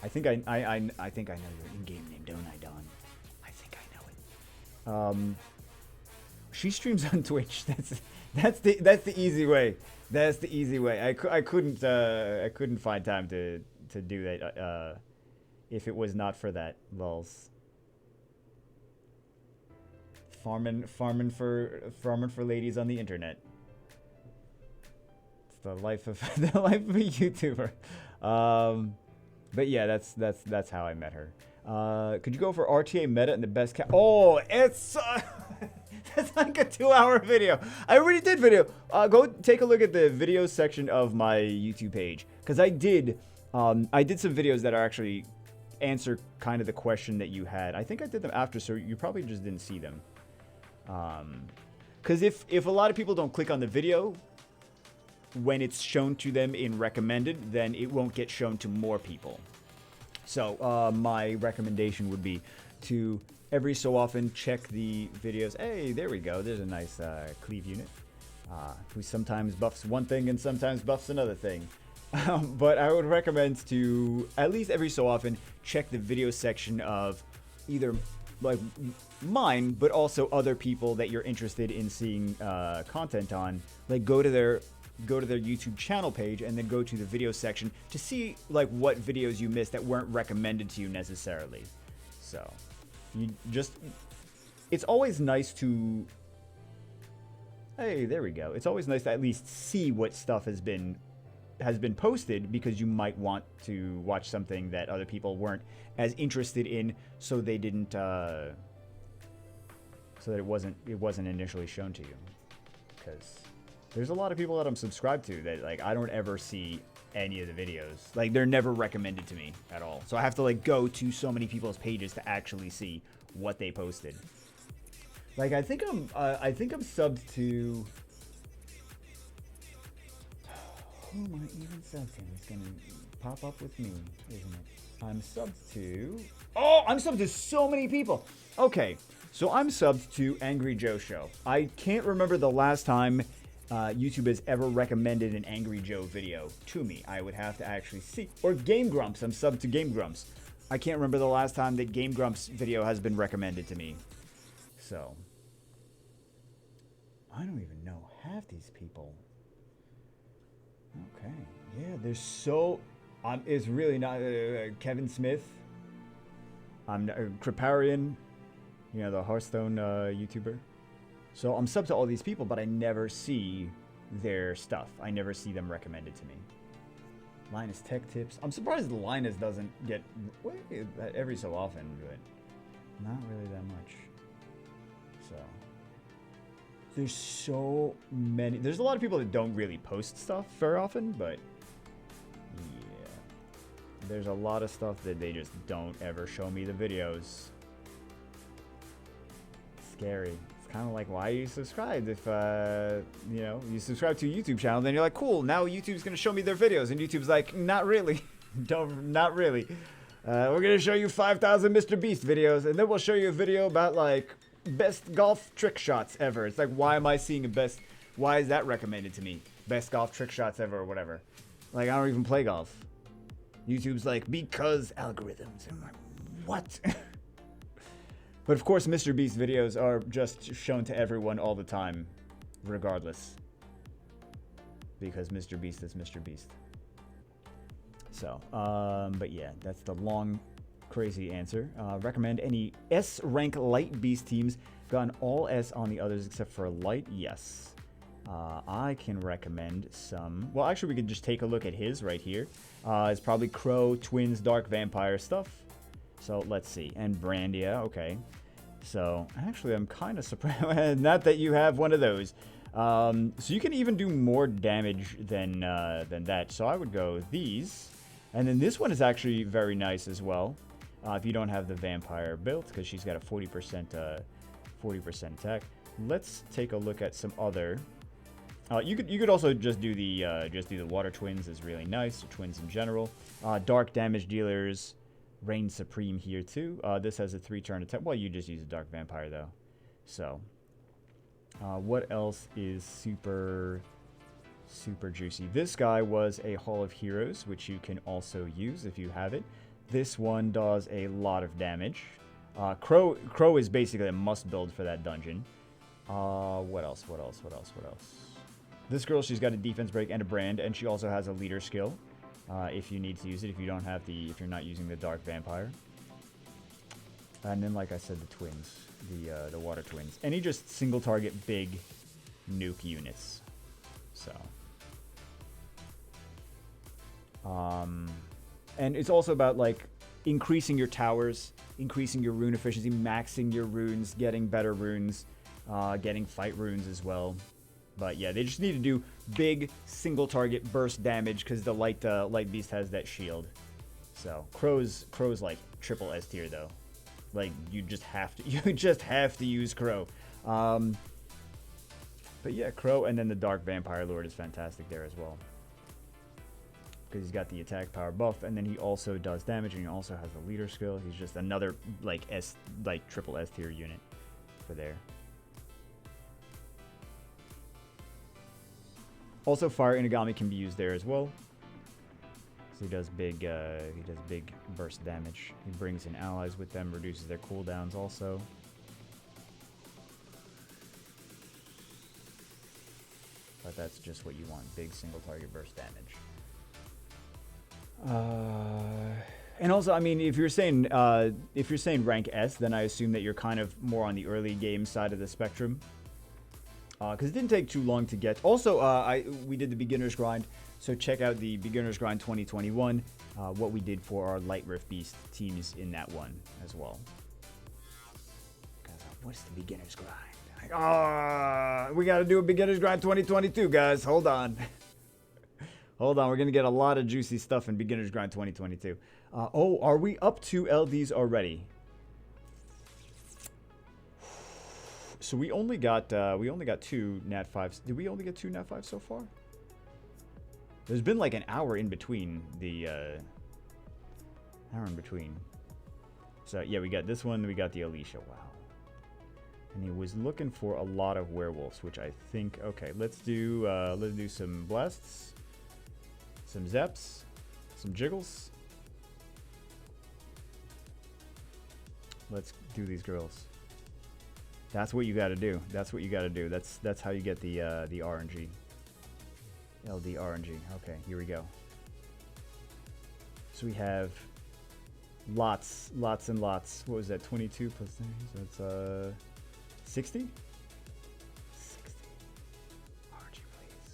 I think I know your in-game name, don't I, Dawn? I think I know it. She streams on Twitch. That's the easy way. That's the easy way. I couldn't find time to do that if it was not for that. Lols. Farming for ladies on the internet. It's the life of a YouTuber. But yeah, that's how I met her. Could you go for RTA meta and the best cat? Oh, it's that's like a 2-hour video. I already did video. Go take a look at the video section of my YouTube page, because I did some videos that are actually answer kind of the question that you had. I think I did them after, so you probably just didn't see them. Because if a lot of people don't click on the video when it's shown to them in recommended, then it won't get shown to more people. So my recommendation would be to every so often check the videos. Hey, there we go. There's a nice cleave unit who sometimes buffs one thing and sometimes buffs another thing. But I would recommend to at least every so often check the video section of either like mine, but also other people that you're interested in seeing content on. Like go to their YouTube channel page and then go to the video section to see like what videos you missed that weren't recommended to you necessarily. So it's always nice to, hey, there we go. It's always nice to at least see what stuff has been posted, because you might want to watch something that other people weren't as interested in, so they didn't so that it wasn't initially shown to you. Because there's a lot of people that I'm subscribed to that like I don't ever see any of the videos. Like they're never recommended to me at all. So I have to like go to so many people's pages to actually see what they posted. Like I think I'm subbed to. Who am I even subbed to? It's gonna pop up with me, isn't it? I'm subbed to. Oh, I'm subbed to so many people. Okay, so I'm subbed to Angry Joe Show. I can't remember the last time YouTube has ever recommended an Angry Joe video to me. I would have to actually see. Or Game Grumps. I'm subbed to Game Grumps. I can't remember the last time that Game Grumps video has been recommended to me. So I don't even know half these people. Okay, yeah, there's so. It's really not Kevin Smith. I'm Kriparian, the Hearthstone YouTuber. So I'm subbed to all these people, but I never see their stuff. I never see them recommended to me. Linus Tech Tips. I'm surprised Linus doesn't get every so often, but not really that much. So there's so many. There's a lot of people that don't really post stuff very often, but yeah, there's a lot of stuff that they just don't ever show me the videos. Scary. It's kind of like, why are you subscribed? If you know, you subscribe to a YouTube channel, then you're like, cool, now YouTube's gonna show me their videos, and YouTube's like, not really. Not really. We're gonna show you 5,000 Mr. Beast videos, and then we'll show you a video about like best golf trick shots ever. It's like, why am I seeing a best? Why is that recommended to me? Best golf trick shots ever, or whatever. Like, I don't even play golf. YouTube's like, because algorithms. I'm like, what? But of course, Mr. Beast videos are just shown to everyone all the time, regardless. Because Mr. Beast is Mr. Beast. So, but yeah, that's the long, crazy answer. Recommend any S rank light beast teams. Gotten all S on the others except for light. Yes. I can recommend some. Well, actually, we could just take a look at his right here. It's probably Crow, Twins, Dark Vampire stuff. So let's see. And Brandia. Okay. So actually, I'm kind of surprised. Not that you have one of those. So you can even do more damage than that. So I would go these. And then this one is actually very nice as well. If you don't have the vampire built, because she's got a 40% attack. Let's take a look at some other. You could also just do the water twins is really nice. Twins in general. Dark damage dealers, reign supreme here too. This has a 3-turn attack. Well, you just use a dark vampire though. So what else is super juicy? This guy was a Hall of Heroes, which you can also use if you have it. This one does a lot of damage. Crow is basically a must build for that dungeon. What else? This girl, she's got a defense break and a brand, and she also has a leader skill. If you need to use it, if you're not using the dark vampire. And then, like I said, the twins, the water twins. Any just single target big nuke units. So. And it's also about like increasing your towers, increasing your rune efficiency, maxing your runes, getting better runes, getting fight runes as well. But yeah, they just need to do big single target burst damage because the light beast has that shield. So Crow's like triple S tier though. Like you just have to use Crow. But yeah, Crow, and then the Dark Vampire Lord is fantastic there as well. Because he's got the attack power buff, and then he also does damage, and he also has the leader skill. He's just another triple S tier unit for there. Also, Fire Inagami can be used there as well. So he does big burst damage. He brings in allies with them, reduces their cooldowns also. But that's just what you want, big single target burst damage. And also, I mean, if you're saying rank S, then I assume that you're kind of more on the early game side of the spectrum. Because it didn't take too long to get. Also, we did the beginner's grind, so check out the beginner's grind 2021. What we did for our Light Rift Beast teams in that one as well. What's the beginner's grind? We got to do a beginner's grind 2022, guys. Hold on. Hold on, we're going to get a lot of juicy stuff in beginner's grind 2022. Are we up to LDs already? So we only got 2 Nat 5s. Did we only get 2 Nat 5s so far? There's been like an hour in between So yeah, we got this one, we got the Alicia. Wow. And he was looking for a lot of werewolves, which I think, okay, let's do some blasts, some zeps, some jiggles. Let's do these girls. That's what you got to do. That's what you got to do. That's how you get the RNG. LD RNG. Okay, here we go. So we have lots and lots. What was that? 22 plus 30. So it's 60. 60. RNG, please.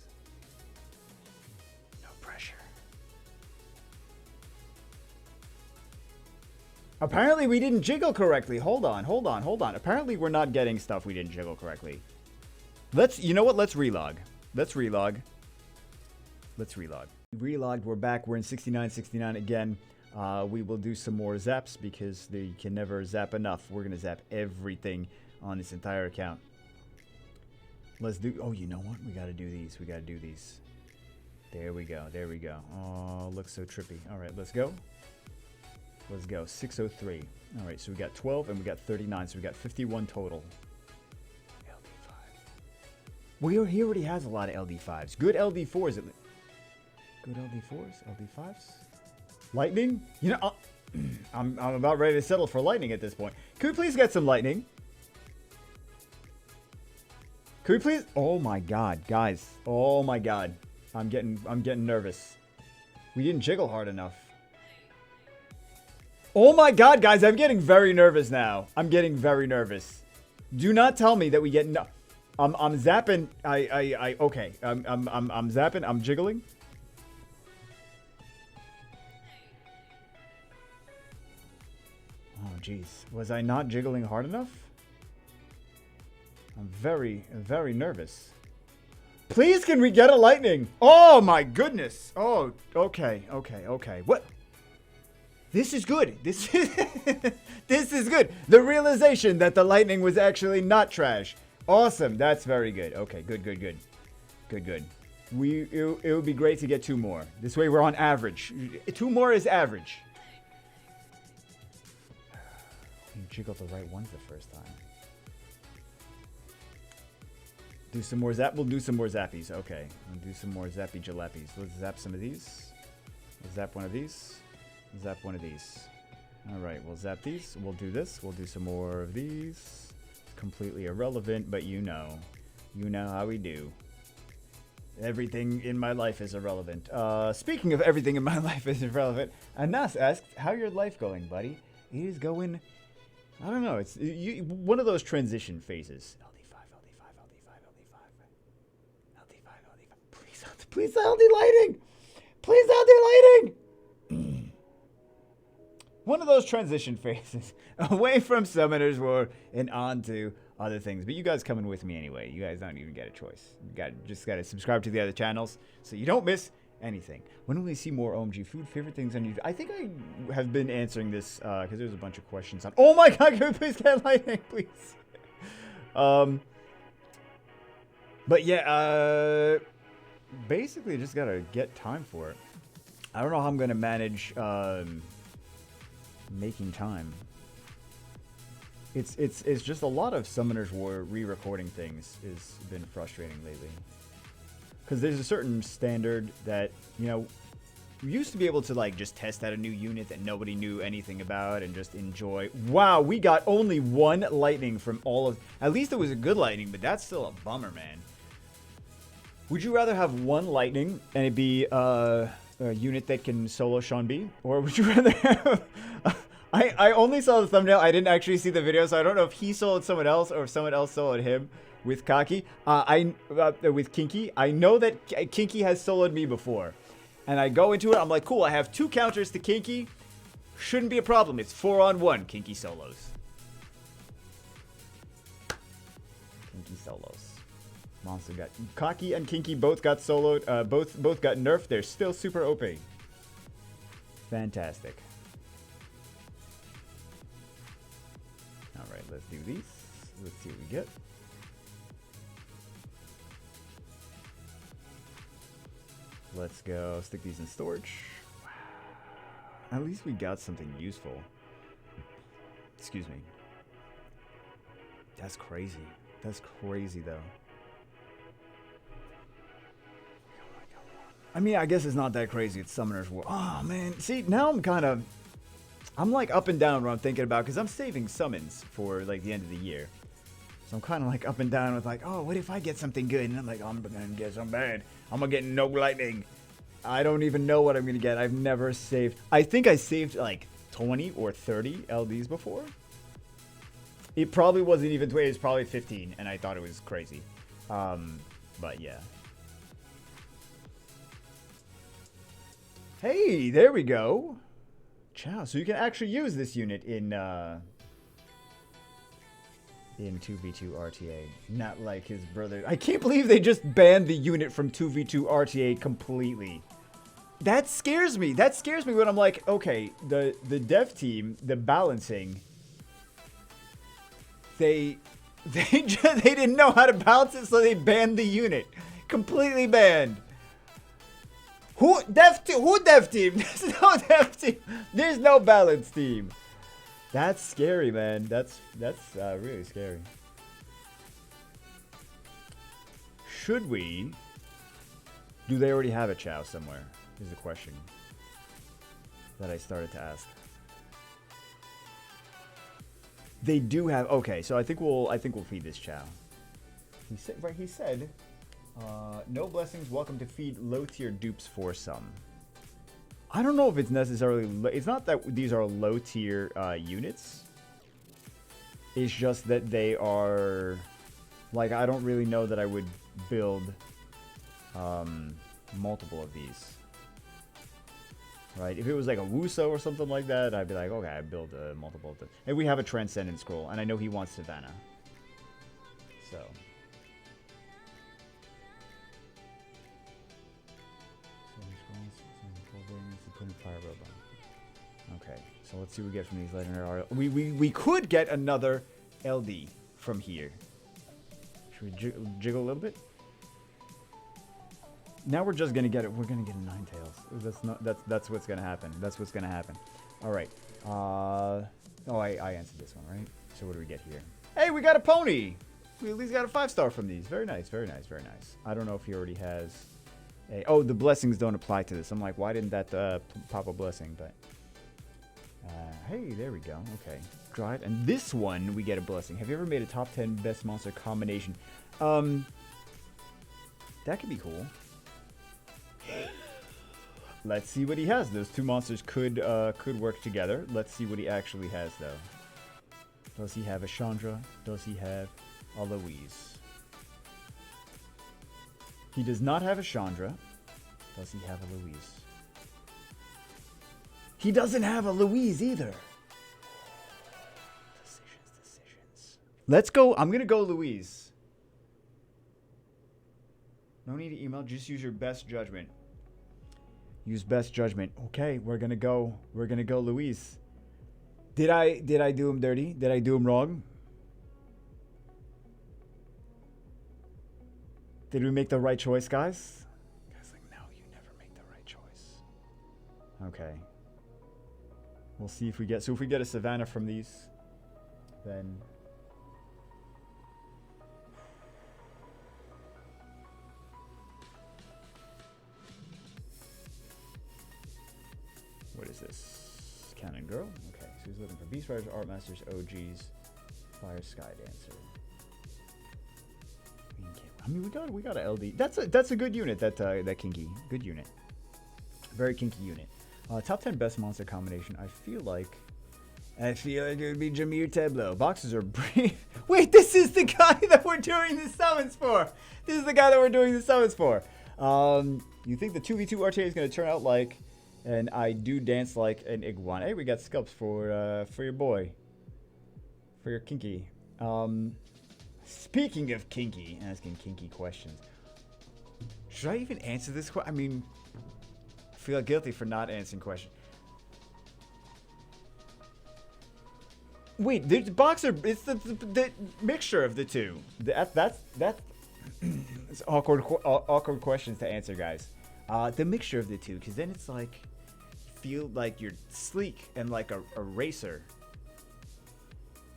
Apparently we didn't jiggle correctly. Hold on. Apparently we're not getting stuff we didn't jiggle correctly. You know what? Let's relog. Relogged, we're back. We're in 69 again. We will do some more zaps because they can never zap enough. We're going to zap everything on this entire account. Let's do... Oh, you know what? We got to do these. There we go. Oh, looks so trippy. All right, let's go. 603. All right, so we got 12 and we got 39. So we got 51 total. LD5. Well, he already has a lot of LD5s. Good LD4s. Good LD4s? LD5s? Lightning? You know, I'm about ready to settle for lightning at this point. Could we please get some lightning? Could we please? Oh my god, guys. Oh my god. I'm getting nervous. We didn't jiggle hard enough. Oh my god, guys, I'm getting very nervous now. Do not tell me that we get no. I'm zapping. Okay. I'm zapping. I'm jiggling. Oh jeez. Was I not jiggling hard enough? I'm very nervous. Please, can we get a lightning? Oh my goodness. Oh, okay. What? This is good. This is good. The realization that the lightning was actually not trash. Awesome. That's very good. Okay, good. It would be great to get 2 more. This way we're on average. 2 more is average. You jiggled the right ones the first time. Do some more zap. We'll do some more zappies. Okay. We'll do some more zappy jalappies. Let's zap some of these. Let's zap one of these. Zap one of these. Alright, we'll zap these. We'll do this. We'll do some more of these. Completely irrelevant, but you know. You know how we do. Everything in my life is irrelevant. Speaking of everything in my life is irrelevant, Anas asked, how your life going, buddy? It is going... I don't know. It's one of those transition phases. LD5. Please, LD lighting! Please, LD lighting! One of those transition phases away from Summoner's War and on to other things. But you guys coming with me anyway. You guys don't even get a choice. You just got to subscribe to the other channels so you don't miss anything. When will we see more OMG food? Favorite things on YouTube? I think I have been answering this because there's a bunch of questions on... Oh my god, can we please get lightning, please? But yeah, basically just got to get time for it. I don't know how I'm going to manage... making time. It's just a lot of Summoner's War re-recording things has been frustrating lately. Because there's a certain standard that, you know, we used to be able to like just test out a new unit that nobody knew anything about and just enjoy. Wow, we got only 1 lightning from all of... At least it was a good lightning, but that's still a bummer, man. Would you rather have 1 lightning and it be a unit that can solo Sean B? Or would you rather have... I only saw the thumbnail. I didn't actually see the video, so I don't know if he soloed someone else or if someone else soloed him with Kaki. With Kinky. I know that Kinky has soloed me before. And I go into it, I'm like, cool, I have 2 counters to Kinky. Shouldn't be a problem. It's 4-on-1 Kinky solos. Kinky solos. Monster got... Kaki and Kinky both got soloed. Both got nerfed. They're still super OP. Fantastic. Alright, let's do these. Let's see what we get. Let's go stick these in storage. Wow. At least we got something useful. Excuse me. That's crazy. That's crazy, though. I mean, I guess it's not that crazy. It's Summoner's War. Oh, man. See, now I'm like up and down what I'm thinking about because I'm saving summons for like the end of the year. So I'm kind of like up and down with like, oh, what if I get something good? And I'm like, oh, I'm going to get something bad. I'm going to get no lightning. I don't even know what I'm going to get. I've never saved. I think I saved like 20 or 30 LDs before. It probably wasn't even 20. It was probably 15. And I thought it was crazy. But yeah. Hey, there we go. Chow. So you can actually use this unit in 2v2 RTA. Not like his brother. I can't believe they just banned the unit from 2v2 RTA completely. That scares me. That scares me when I'm like, okay, the dev team, the balancing, they didn't know how to balance it, so they banned the unit. Completely banned. Who dev team? There's no dev team. There's no balance team. That's scary, man. That's really scary. Should we? Do they already have a Chow somewhere? Is the question that I started to ask. They do have. Okay, so I think we'll feed this Chow. He said, right? He said, no blessings. Welcome to feed low tier dupes for some. I don't know if it's necessarily. It's not that these are low tier units. It's just that they are. Like, I don't really know that I would build multiple of these. Right? If it was like a Wuso or something like that, I'd be like, okay, I build multiple of them. And we have a Transcendent Scroll, and I know he wants Savannah. So. Okay, so let's see what we get from these legendary. We could get another LD from here. Should we jiggle a little bit? Now we're just gonna get it. We're gonna get a Ninetales. That's what's gonna happen. That's what's gonna happen. All right. Oh, I answered this one, right? So what do we get here? Hey, we got a pony. We at least got a 5-star from these. Very nice. Very nice. Very nice. I don't know if he already has. Oh, the blessings don't apply to this. I'm like, why didn't that pop a blessing? But hey, there we go. Okay, drive. And this one we get a blessing. Have you ever made a top 10 best monster combination? That could be cool. Let's see what he has. Those two monsters could work together. Let's see what he actually has, though. Does he have a Chandra? Does he have a Louise? He does not have a Chandra. Does he have a Louise? He doesn't have a Louise either. Decisions. Let's go. I'm going to go Louise. No need to email. Just use your best judgment. Use best judgment. Okay, we're going to go. We're going to go Louise. Did I do him dirty? Did I do him wrong? Did we make the right choice, guys? Guys, like, no, you never make the right choice. Okay. We'll see if we get... So if we get a Savannah from these, then... What is this? Cannon Girl? Okay, so he's looking for Beast Riders, Art Masters, OGs, Fire Sky Dancer. I mean, we got a LD. That's a good unit. That kinky, good unit. Very kinky unit. Top 10 best monster combination. I feel like it would be Jameer Teblo. Boxes are brief. Wait, this is the guy that we're doing the summons for. This is the guy that we're doing the summons for. You think the 2v2 RTA is going to turn out like, and I do dance like an iguana. Hey, we got sculpts for your boy, for your kinky. Speaking of kinky, asking kinky questions. Should I even answer this question? I mean, I feel guilty for not answering questions. Wait, the boxer, it's the mixture of the two. That's it's awkward questions to answer, guys. The mixture of the two, because then it's like, you feel like you're sleek and like a racer.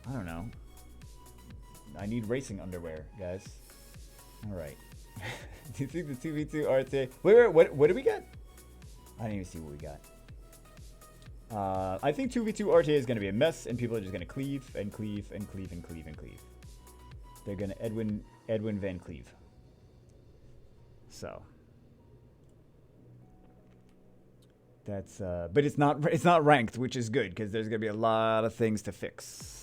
I don't know. I need racing underwear, guys. All right. Do you think the 2v2 RTA... Wait, what did we get? I didn't even see what we got. I think 2v2 RTA is going to be a mess, and people are just going to cleave and cleave and cleave and cleave and cleave. They're going to Edwin Van Cleave. So. That's... but it's not ranked, which is good, because there's going to be a lot of things to fix.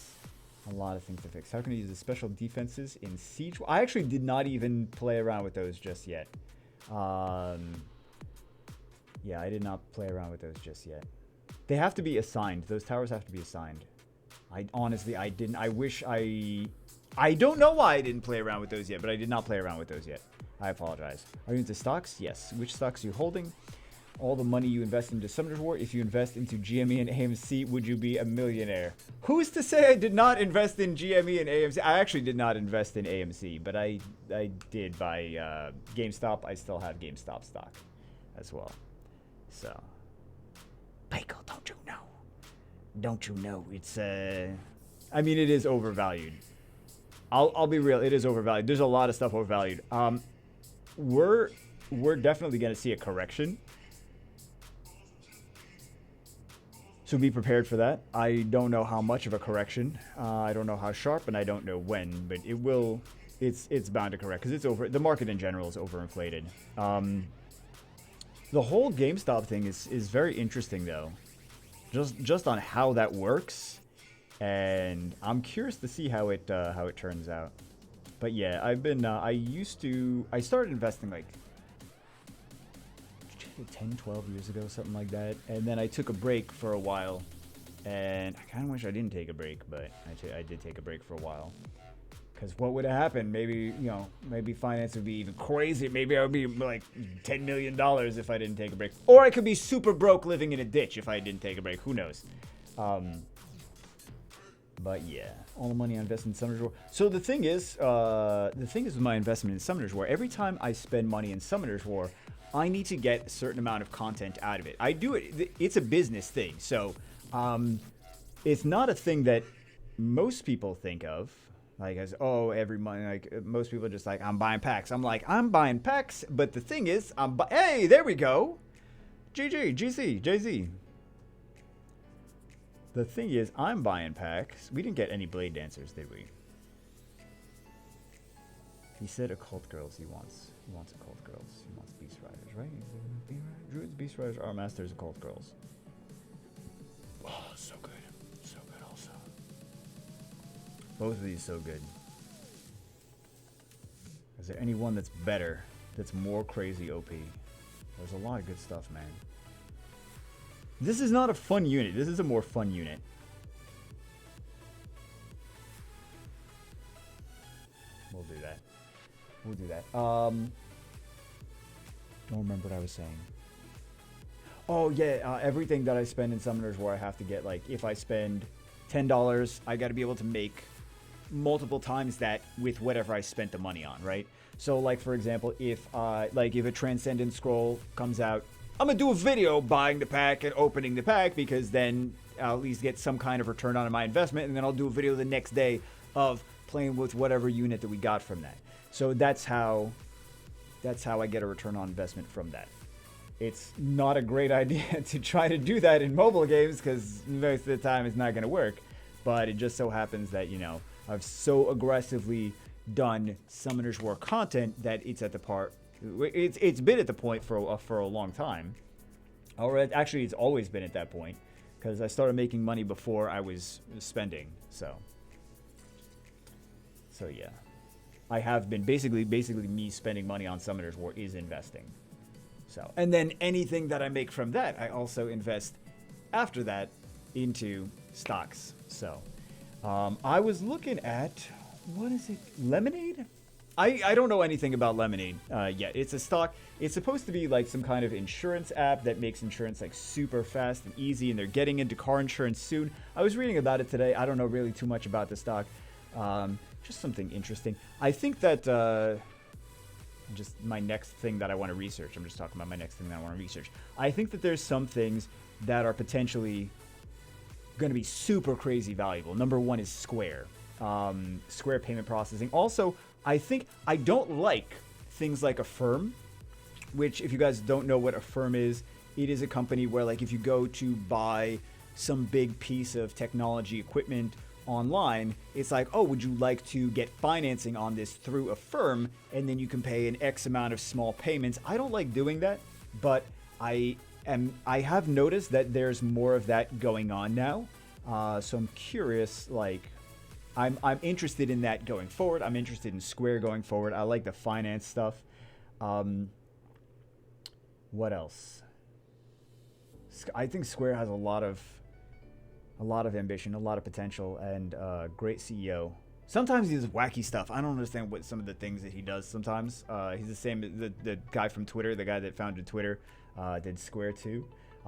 A lot of things to fix. How can I use the special defenses in Siege? I actually did not even play around with those just yet. Yeah, I did not play around with those just yet. They have to be assigned. Those towers have to be assigned. I honestly, I didn't. I wish I don't know why I didn't play around with those yet, but I did not play around with those yet. I apologize. Are you into stocks? Yes. Which stocks are you holding? All the money you invest into Summoner's War. If you invest into GME and AMC, would you be a millionaire? Who's to say I did not invest in GME and AMC? I actually did not invest in AMC, but I did buy GameStop. I still have GameStop stock as well. So, Michael, don't you know? Don't you know? It's I mean, it is overvalued. I'll be real. It is overvalued. There's a lot of stuff overvalued. We're definitely gonna see a correction. So be prepared for that. I don't know how much of a correction. I don't know how sharp, and I don't know when, but it will. It's bound to correct because it's over. The market in general is overinflated. The whole GameStop thing is very interesting though, just on how that works, and I'm curious to see how it turns out. But yeah, I've been. I started investing like 10, 12 years ago, something like that. And then I took a break for a while. And I kind of wish I didn't take a break, but I did take a break for a while. Because what would have happened? Maybe, maybe finance would be even crazy. Maybe I would be like $10 million if I didn't take a break. Or I could be super broke living in a ditch if I didn't take a break. Who knows? But yeah, all the money I invest in Summoner's War. So the thing is with my investment in Summoner's War, every time I spend money in Summoner's War, I need to get a certain amount of content out of it. I do it. It's a business thing. So it's not a thing that most people think of. Like as, every month, like most people are just like, I'm buying packs. I'm like, I'm buying packs. But the thing is, hey, there we go. GG, GC, JZ. The thing is, I'm buying packs. We didn't get any Blade Dancers, did we? He said occult girls he wants. He wants occult girls. He wants beast riders, right? Druids, beast riders, are masters, occult girls. Oh, so good. So good also. Both of these so good. Is there any one that's better? That's more crazy OP? There's a lot of good stuff, man. This is not a fun unit. This is a more fun unit. We'll do that. We'll do that. Don't remember what I was saying. Oh, yeah. Everything that I spend in Summoners War, I have to get, like, if I spend $10, I got to be able to make multiple times that with whatever I spent the money on, right? So, like, for example, if a Transcendent Scroll comes out, I'm going to do a video buying the pack and opening the pack because then I'll at least get some kind of return on my investment, and then I'll do a video the next day of playing with whatever unit that we got from that. So that's how I get a return on investment from that. It's not a great idea to try to do that in mobile games because most of the time it's not going to work. But it just so happens that, I've so aggressively done Summoner's War content that it's at the part. It's been at the point for a long time. Or actually, it's always been at that point because I started making money before I was spending. So yeah, I have been basically me spending money on Summoner's War is investing. So, and then anything that I make from that, I also invest after that into stocks. So, I was looking at, what is it? Lemonade? I don't know anything about Lemonade yet. It's a stock. It's supposed to be like some kind of insurance app that makes insurance like super fast and easy, and they're getting into car insurance soon. I was reading about it today. I don't know really too much about the stock. Just something interesting. I think that just my next thing that I want to research. I'm just talking about my next thing that I want to research. I think that there's some things that are potentially going to be super crazy valuable. Number one is Square. Square payment processing. Also, I don't like things like Affirm, which if you guys don't know what Affirm is, it is a company where like if you go to buy some big piece of technology equipment online, it's like, oh, would you like to get financing on this through Affirm? And then you can pay an X amount of small payments. I don't like doing that, but I have noticed that there's more of that going on now. So I'm curious, like, I'm interested in that going forward. I'm interested in Square going forward. I like the finance stuff. What else? I think Square has a lot of ambition, a lot of potential, and great CEO. Sometimes he does wacky stuff. I don't understand what some of the things that he does. Sometimes he's the same. The guy from Twitter, the guy that founded Twitter, did Square too.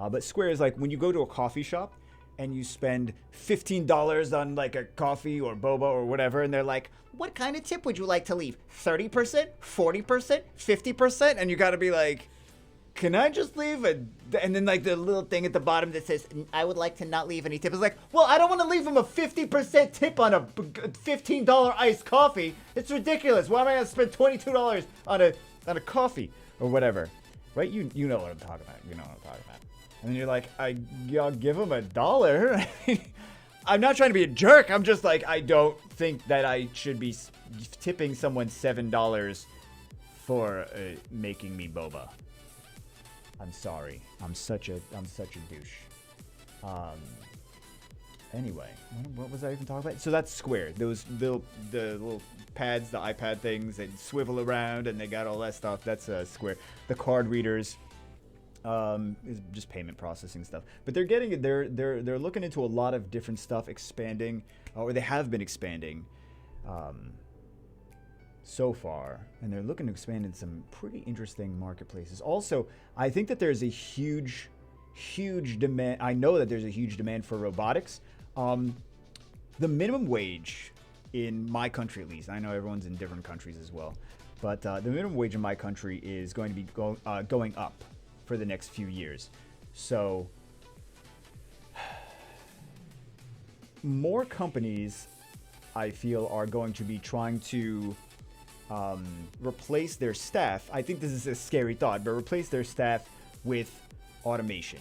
But Square is like when you go to a coffee shop and you spend $15 on like a coffee or boba or whatever, and they're like, "What kind of tip would you like to leave? 30%, 40%, 50%?" And you got to be like, "Can I just leave a?" And then like the little thing at the bottom that says, "I would like to not leave any tip." It's like, well, I don't want to leave him a 50% tip on a $15 iced coffee. It's ridiculous. Why am I gonna spend $22 on a coffee or whatever? Right? You know what I'm talking about. You know what I'm talking about. And then you're like, I'll give him $1. I'm not trying to be a jerk. I'm just like, I don't think that I should be tipping someone $7 for making me boba. I'm sorry. I'm such a douche. Anyway, what was I even talking about? So that's Square. Those the little pads, the iPad things that swivel around, and they got all that stuff. That's Square. The card readers is just payment processing stuff. But they're looking into a lot of different stuff, expanding, or they have been expanding. So far, and they're looking to expand in some pretty interesting marketplaces. Also, I think that there's a huge demand. I know that there's a huge demand for robotics. The minimum wage in my country, at least, I know everyone's in different countries as well, but the minimum wage in my country is going to be going up for the next few years. So more companies, I feel, are going to be trying to replace their staff. I think this is a scary thought, but replace their staff with automation.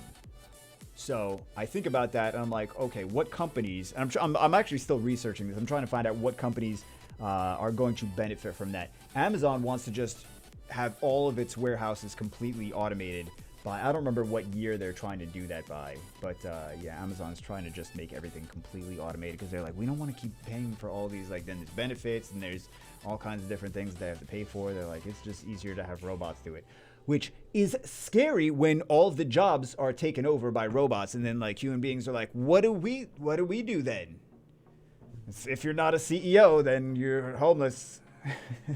So I think about that, and I'm like, okay, what companies? And I'm actually still researching this. I'm trying to find out what companies are going to benefit from that. Amazon wants to just have all of its warehouses completely automated by, I don't remember what year they're trying to do that by, but yeah, Amazon's trying to just make everything completely automated because they're like, we don't want to keep paying for all these, like, then there's benefits and there's all kinds of different things they have to pay for. They're like, it's just easier to have robots do it, which is scary when all of the jobs are taken over by robots, and then like human beings are like, what do we do then? If you're not a CEO, then you're homeless.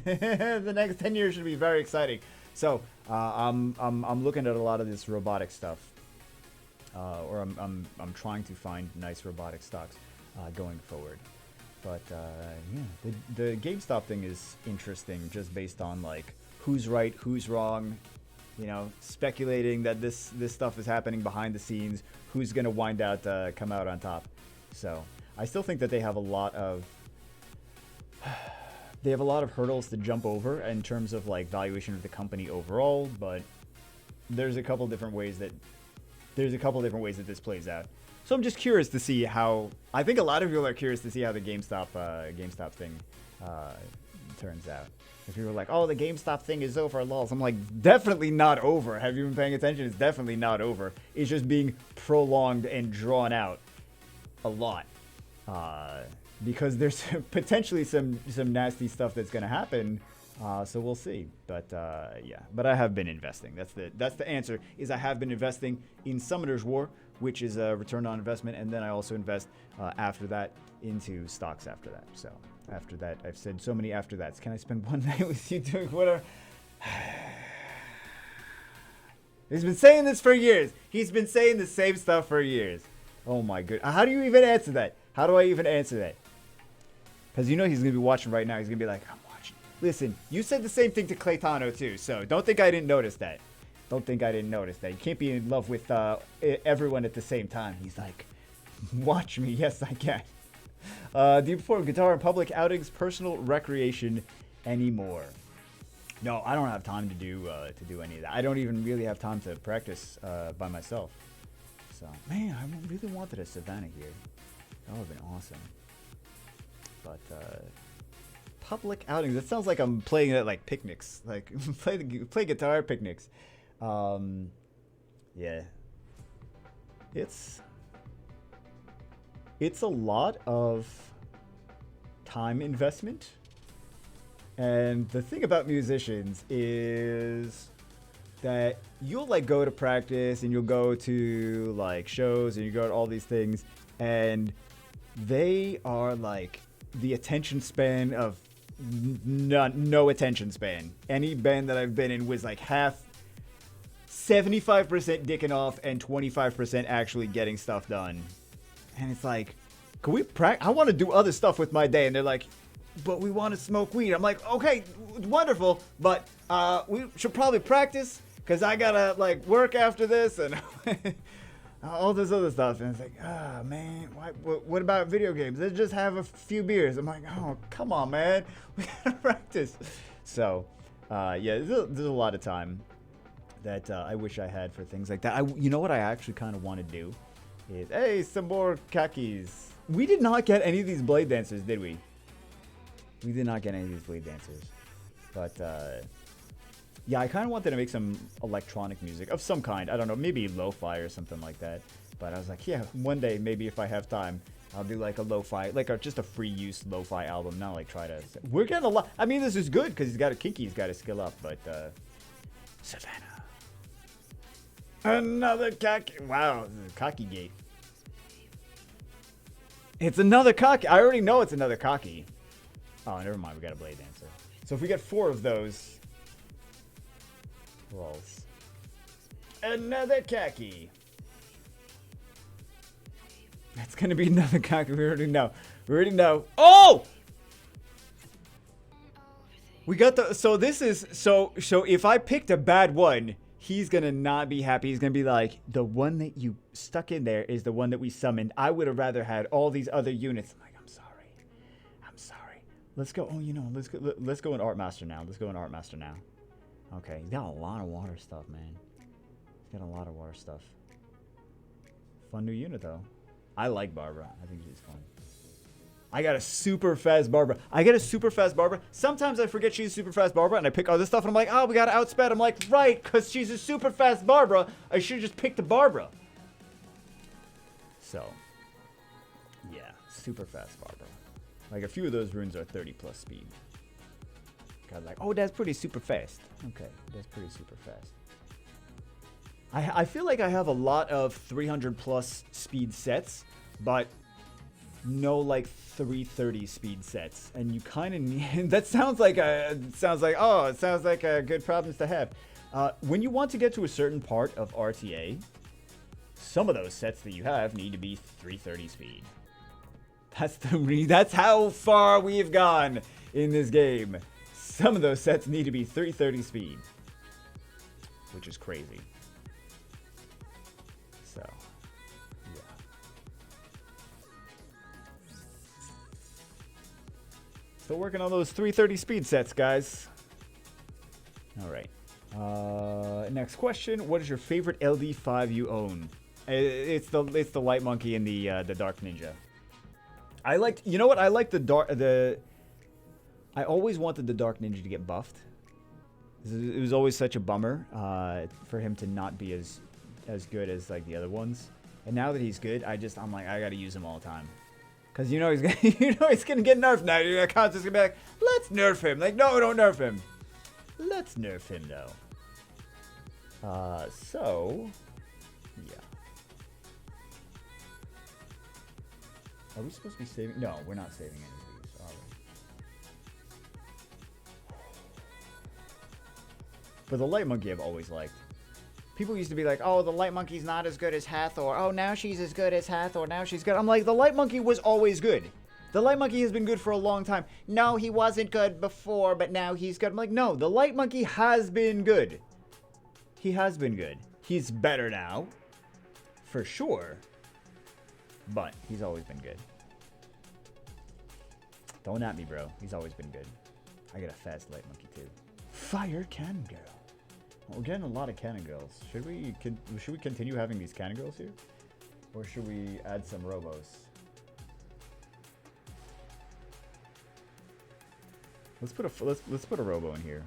The next 10 years should be very exciting. So I'm looking at a lot of this robotic stuff, or I'm trying to find nice robotic stocks going forward. But yeah, the GameStop thing is interesting, just based on like who's right, who's wrong. You know, speculating that this stuff is happening behind the scenes. Who's gonna come out on top? So I still think that they have a lot of hurdles to jump over in terms of like valuation of the company overall. But there's a couple different ways that this plays out. So I'm just curious to see how. I think a lot of people are curious to see how the GameStop thing turns out. If people are like, "Oh, the GameStop thing is over," lols. I'm like, definitely not over. Have you been paying attention? It's definitely not over. It's just being prolonged and drawn out a lot, because there's potentially some nasty stuff that's going to happen. So we'll see. But yeah, but I have been investing. That's the answer. Is I have been investing in Summoner's War, which is a return on investment, and then I also invest after that into stocks after that. So after that, I've said so many after that's. Can I spend one night with you doing whatever? He's been saying this for years. He's been saying the same stuff for years. Oh my goodness. How do you even answer that? How do I even answer that? Because you know he's going to be watching right now. He's going to be like, I'm watching. Listen, you said the same thing to Claytano too, so don't think I didn't notice that. Don't think I didn't notice that. You can't be in love with everyone at the same time. He's like, watch me. Yes, I can. Do you perform guitar in public outings, personal recreation anymore? No, I don't have time to do any of that. I don't even really have time to practice by myself. So, man, I really wanted a Savannah here. That would have been awesome. But public outings. That sounds like I'm playing at like picnics, like play guitar at picnics. Yeah, it's a lot of time investment. And the thing about musicians is that you'll like go to practice and you'll go to like shows and you go to all these things, and they are like the attention span of no attention span. Any band that I've been in was like 75% dicking off and 25% actually getting stuff done. And it's like, can we practice? I want to do other stuff with my day. And they're like, but we want to smoke weed. I'm like, okay, wonderful, but we should probably practice because I gotta like work after this and all this other stuff. And it's like, ah, man, what about video games? Let's just have a few beers. I'm like, oh, come on, man, we gotta practice. So, yeah, there's a lot of time that I wish I had for things like that. You know what I actually kind of want to do is, hey, some more khakis. We did not get any of these blade dancers, did we? We did not get any of these blade dancers. But, yeah, I kind of wanted to make some electronic music of some kind. I don't know, maybe lo-fi or something like that. But I was like, yeah, one day, maybe if I have time, I'll do like a lo-fi, like just a free use lo-fi album. Not like try to... We're getting a lot... I mean, this is good because Kinky's got to skill up, but, Savannah. Another cocky... Wow, this is a cocky gate. It's another cocky. I already know it's another cocky. Oh, never mind. We got a blade dancer. So if we get 4 of those... Lols. Another khaki. That's going to be another khaki. We already know. We already know. Oh! We got the... So this is... So if I picked a bad one, he's going to not be happy. He's going to be like, the one that you stuck in there is the one that we summoned. I would have rather had all these other units. I'm like, I'm sorry. I'm sorry. Let's go. Oh, you know, let's go in Art Master now. Let's go in Art Master now. Okay, he's got a lot of water stuff, man. He's got a lot of water stuff. Fun new unit, though. I like Barbara. I think she's fun. I got a super fast Barbara. Sometimes I forget she's super fast Barbara, and I pick other stuff, and I'm like, oh, we got to outsped. I'm like, right, because she's a super fast Barbara. I should have just picked the Barbara. So, yeah, super fast Barbara. Like, a few of those runes are 30 plus speed. God, like, oh, that's pretty super fast. Okay, that's pretty super fast. I feel like I have a lot of 300 plus speed sets, but no like 330 speed sets. And you kind of need... That sounds like a good problems to have. When you want to get to a certain part of RTA, some of those sets that you have need to be 330 speed. That's how far we've gone in this game. Some of those sets need to be 330 speed, which is crazy. So, yeah. Still working on those 330 speed sets, guys. All right. Next question: what is your favorite LD5 you own? It's the Light Monkey and the Dark Ninja. I liked. You know what? I like I always wanted the Dark Ninja to get buffed. It was always such a bummer for him to not be as good as like the other ones. And now that he's good, I'm like, I gotta use him all the time. Cause you know he's gonna get nerfed now. Your account's just gonna be like, let's nerf him. Like, no, don't nerf him. Let's nerf him though. So yeah. Are we supposed to be saving? No, we're not saving any of these, are we? But the Light Monkey I've always liked. People used to be like, oh, the Light Monkey's not as good as Hathor. Oh, now she's as good as Hathor. Now she's good. I'm like, the Light Monkey was always good. The Light Monkey has been good for a long time. No, he wasn't good before, but now he's good. I'm like, no, the Light Monkey has been good. He has been good. He's better now, for sure. But he's always been good. Don't at me, bro. He's always been good. I got a fast Light Monkey, too. Fire Cannon Girl. Well, we're getting a lot of Cannon Girls. Should we continue having these Cannon Girls here? Or should we add some Robos? Let's put a Robo in here.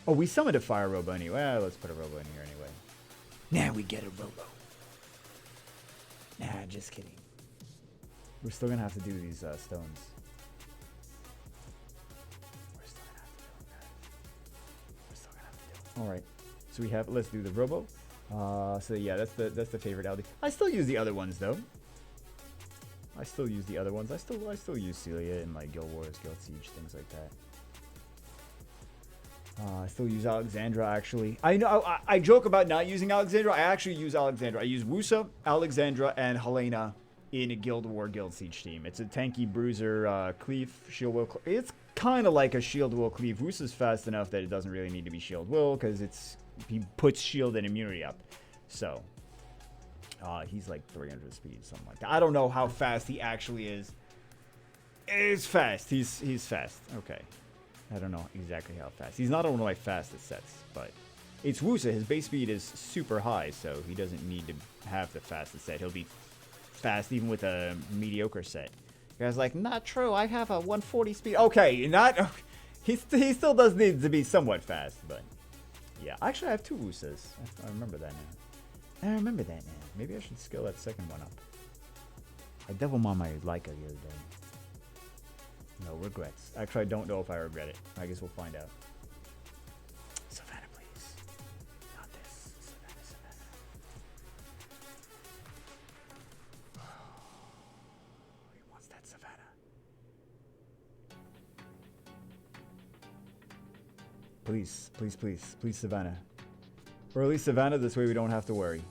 Oh, we summoned a Fire Robo anyway. Well, let's put a Robo in here anyway. Now we get a Robo. Nah, just kidding. We're still gonna have to do these stones. We're still gonna have to All right. So we have. Let's do the Robo. So yeah, that's the favorite LD. I still use the other ones though. I still use the other ones. I still use Celia in like Guild Wars, Guild Siege, things like that. I still use Alexandra, actually. I know I joke about not using Alexandra. I actually use Alexandra. I use Wusa, Alexandra, and Helena in a Guild War, Guild Siege team. It's a tanky bruiser, cleave, shield will. It's kind of like a shield will cleave. Wusa's fast enough that it doesn't really need to be shield will because he puts shield and immunity up. So he's like 300 speed, something like that. I don't know how fast he actually is. He's fast. He's fast. Okay. I don't know exactly how fast. He's not one of my fastest sets, but it's Wusa. His base speed is super high, so he doesn't need to have the fastest set. He'll be fast even with a mediocre set. You guys like, not true. I have a 140 speed. Okay, not. He still does need to be somewhat fast, but yeah. Actually, I have 2 Wusas. I remember that now. Maybe I should skill that second one up. I double on my Leica the other day. No regrets. Actually, I don't know if I regret it. I guess we'll find out. Savannah, please. Not this. Savannah. He wants that Savannah. Please, please, please. Please, Savannah. Early Savannah, this way we don't have to worry.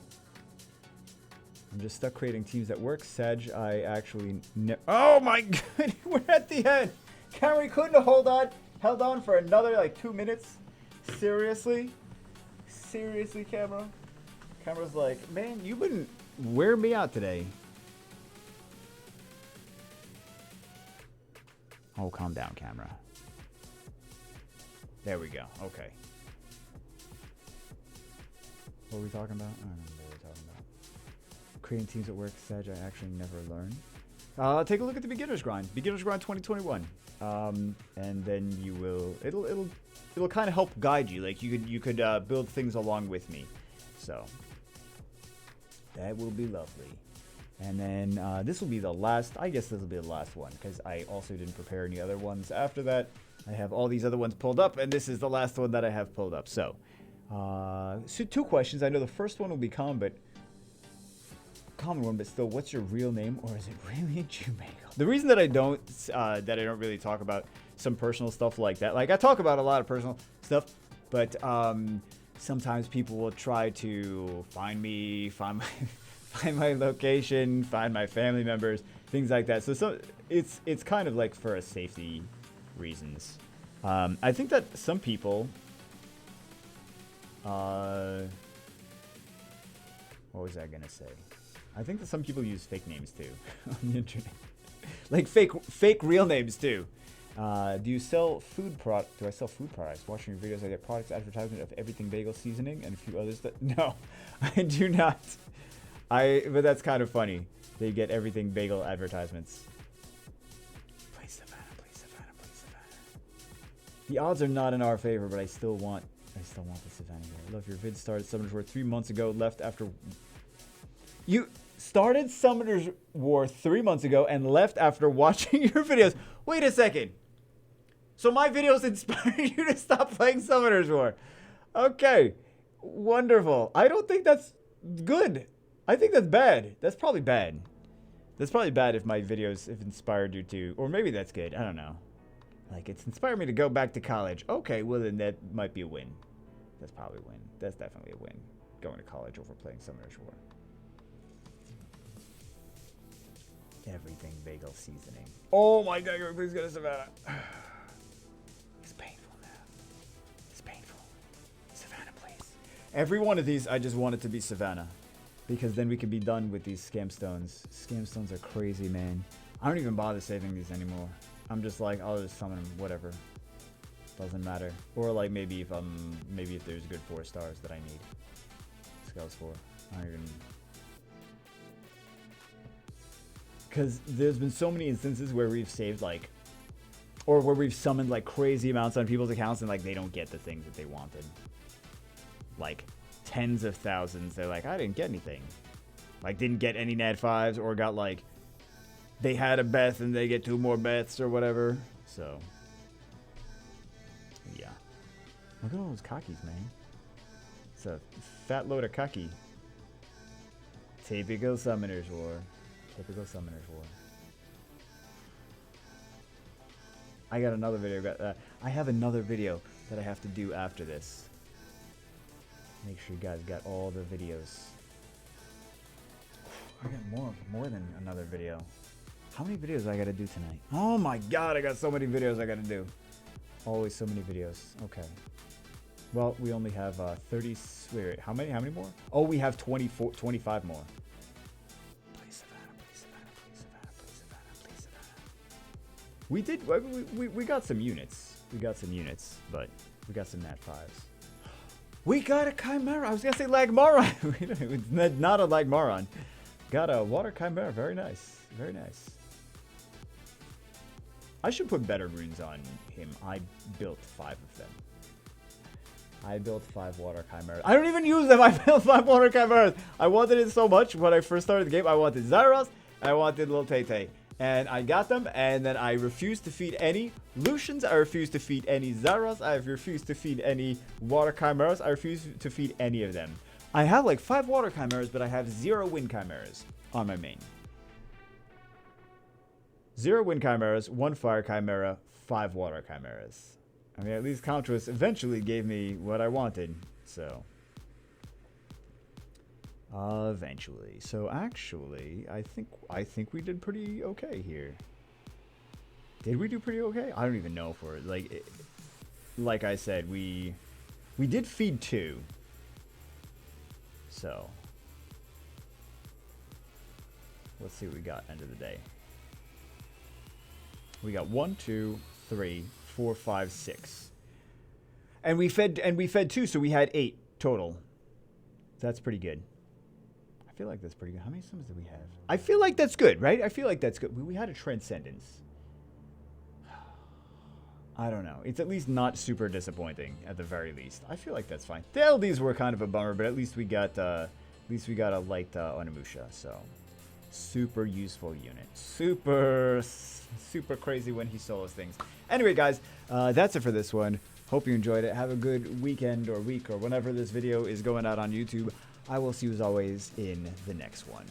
I'm just stuck creating teams that work. Sag, I actually oh my god, we're at the end. Camry couldn't have held on for another like 2 minutes. Seriously? Seriously, Camera? Camera's like, man, you've been wearing me out today. Oh, calm down, Camera. There we go. Okay. What were we talking about? I don't know what we're talking about. Creating teams at work, Sag, I actually never learned. Take a look at the Beginner's Grind. Beginner's Grind 2021. And then you will, it'll kind of help guide you. Like you could build things along with me. So that will be lovely. And then this will be the last, I guess this will be the last one because I also didn't prepare any other ones after that. I have all these other ones pulled up and this is the last one that I have pulled up. So 2 questions. I know the first one will be common one, but still, what's your real name, or is it really Jumago? The reason that I don't really talk about some personal stuff like that, like I talk about a lot of personal stuff, but sometimes people will try to find me, find my location, find my family members, things like that. So it's kind of like for a safety reasons. I think that some people. What was I gonna say? I think that some people use fake names too on the internet, like fake real names too. Do you sell food product? Do I sell food products? Watching your videos, I get products advertisement of everything bagel seasoning and a few others. That no, I do not. But that's kind of funny. They get everything bagel advertisements. Please Savannah, please Savannah, please Savannah. The odds are not in our favor, but I still want the Savannah here. I love your vid started Summoners War 3 months ago, left after. You started Summoners War 3 months ago and left after watching your videos. Wait a second. So my videos inspired you to stop playing Summoners War. Okay. Wonderful. I don't think that's good. I think that's bad. That's probably bad. That's probably bad if my videos have inspired you to, or maybe that's good. I don't know. Like, it's inspired me to go back to college. Okay, well then that might be a win. That's probably a win. That's definitely a win. Going to college over playing Summoners War. Everything bagel seasoning. Oh my god, please go to Savannah. It's painful now. It's painful. Savannah, please. Every one of these, I just want it to be Savannah. Because then we can be done with these scam stones. Scam stones are crazy, man. I don't even bother saving these anymore. I'm just like, I'll just summon them, whatever. Doesn't matter. Or like maybe if there's good 4 stars that I need. Scales 4. I don't even. Because there's been so many instances where we've saved like, or where we've summoned like crazy amounts on people's accounts and like they don't get the things that they wanted. Like tens of thousands. They're like, I didn't get anything. Like didn't get any Nat 5s or got like, they had a Beth and they get 2 more Beths or whatever. So, yeah. Look at all those cockies, man. It's a fat load of kaki. Typical Summoners War. Typical Summoners War. I got another video. I have another video that I have to do after this. Make sure you guys got all the videos. I got more than another video. How many videos I gotta do tonight? Oh my god, I got so many videos I gotta do. Always so many videos. Okay. Well, we only have 30. Wait, how many more? Oh, we have 24, 25 more. Please, Savannah, please, Savannah, please, Savannah, please, Savannah, please, Savannah. We did. We got some units. We got some units, but we got some Nat 5s. We got a Chimera. I was gonna say Lagmaron. It's not a Lagmaron. Got a Water Chimera. Very nice. Very nice. I should put better runes on him. I built 5 of them. I built 5 Water Chimeras. I don't even use them. I built 5 Water Chimeras. I wanted it so much when I first started the game. I wanted Zyros. And I wanted Lil Tay. And I got them. And then I refused to feed any Lucians. I refused to feed any Zyros. I refused to feed any Water Chimeras. I refused to feed any of them. I have like 5 Water Chimeras, but I have 0 Wind Chimeras on my main. 0 Wind Chimeras, 1 Fire Chimera, 5 Water Chimeras. I mean, at least Contras eventually gave me what I wanted, so. Eventually. So actually, I think we did pretty okay here. Did we do pretty okay? I don't even know if we're, like I said, we did feed 2. So. Let's see what we got end of the day. We got 1, 2, 3, 4, 5, 6. And we fed 2, so we had 8 total. That's pretty good. I feel like that's pretty good. How many summons did we have? I feel like that's good, right? I feel like that's good. We had a Transcendence. I don't know. It's at least not super disappointing at the very least. I feel like that's fine. The LDs were kind of a bummer, but at least we got a light Onimusha, so super useful unit. Super crazy when he solos things. Anyway, guys, that's it for this one. Hope you enjoyed it. Have a good weekend or week or whenever this video is going out on YouTube. I will see you as always in the next one.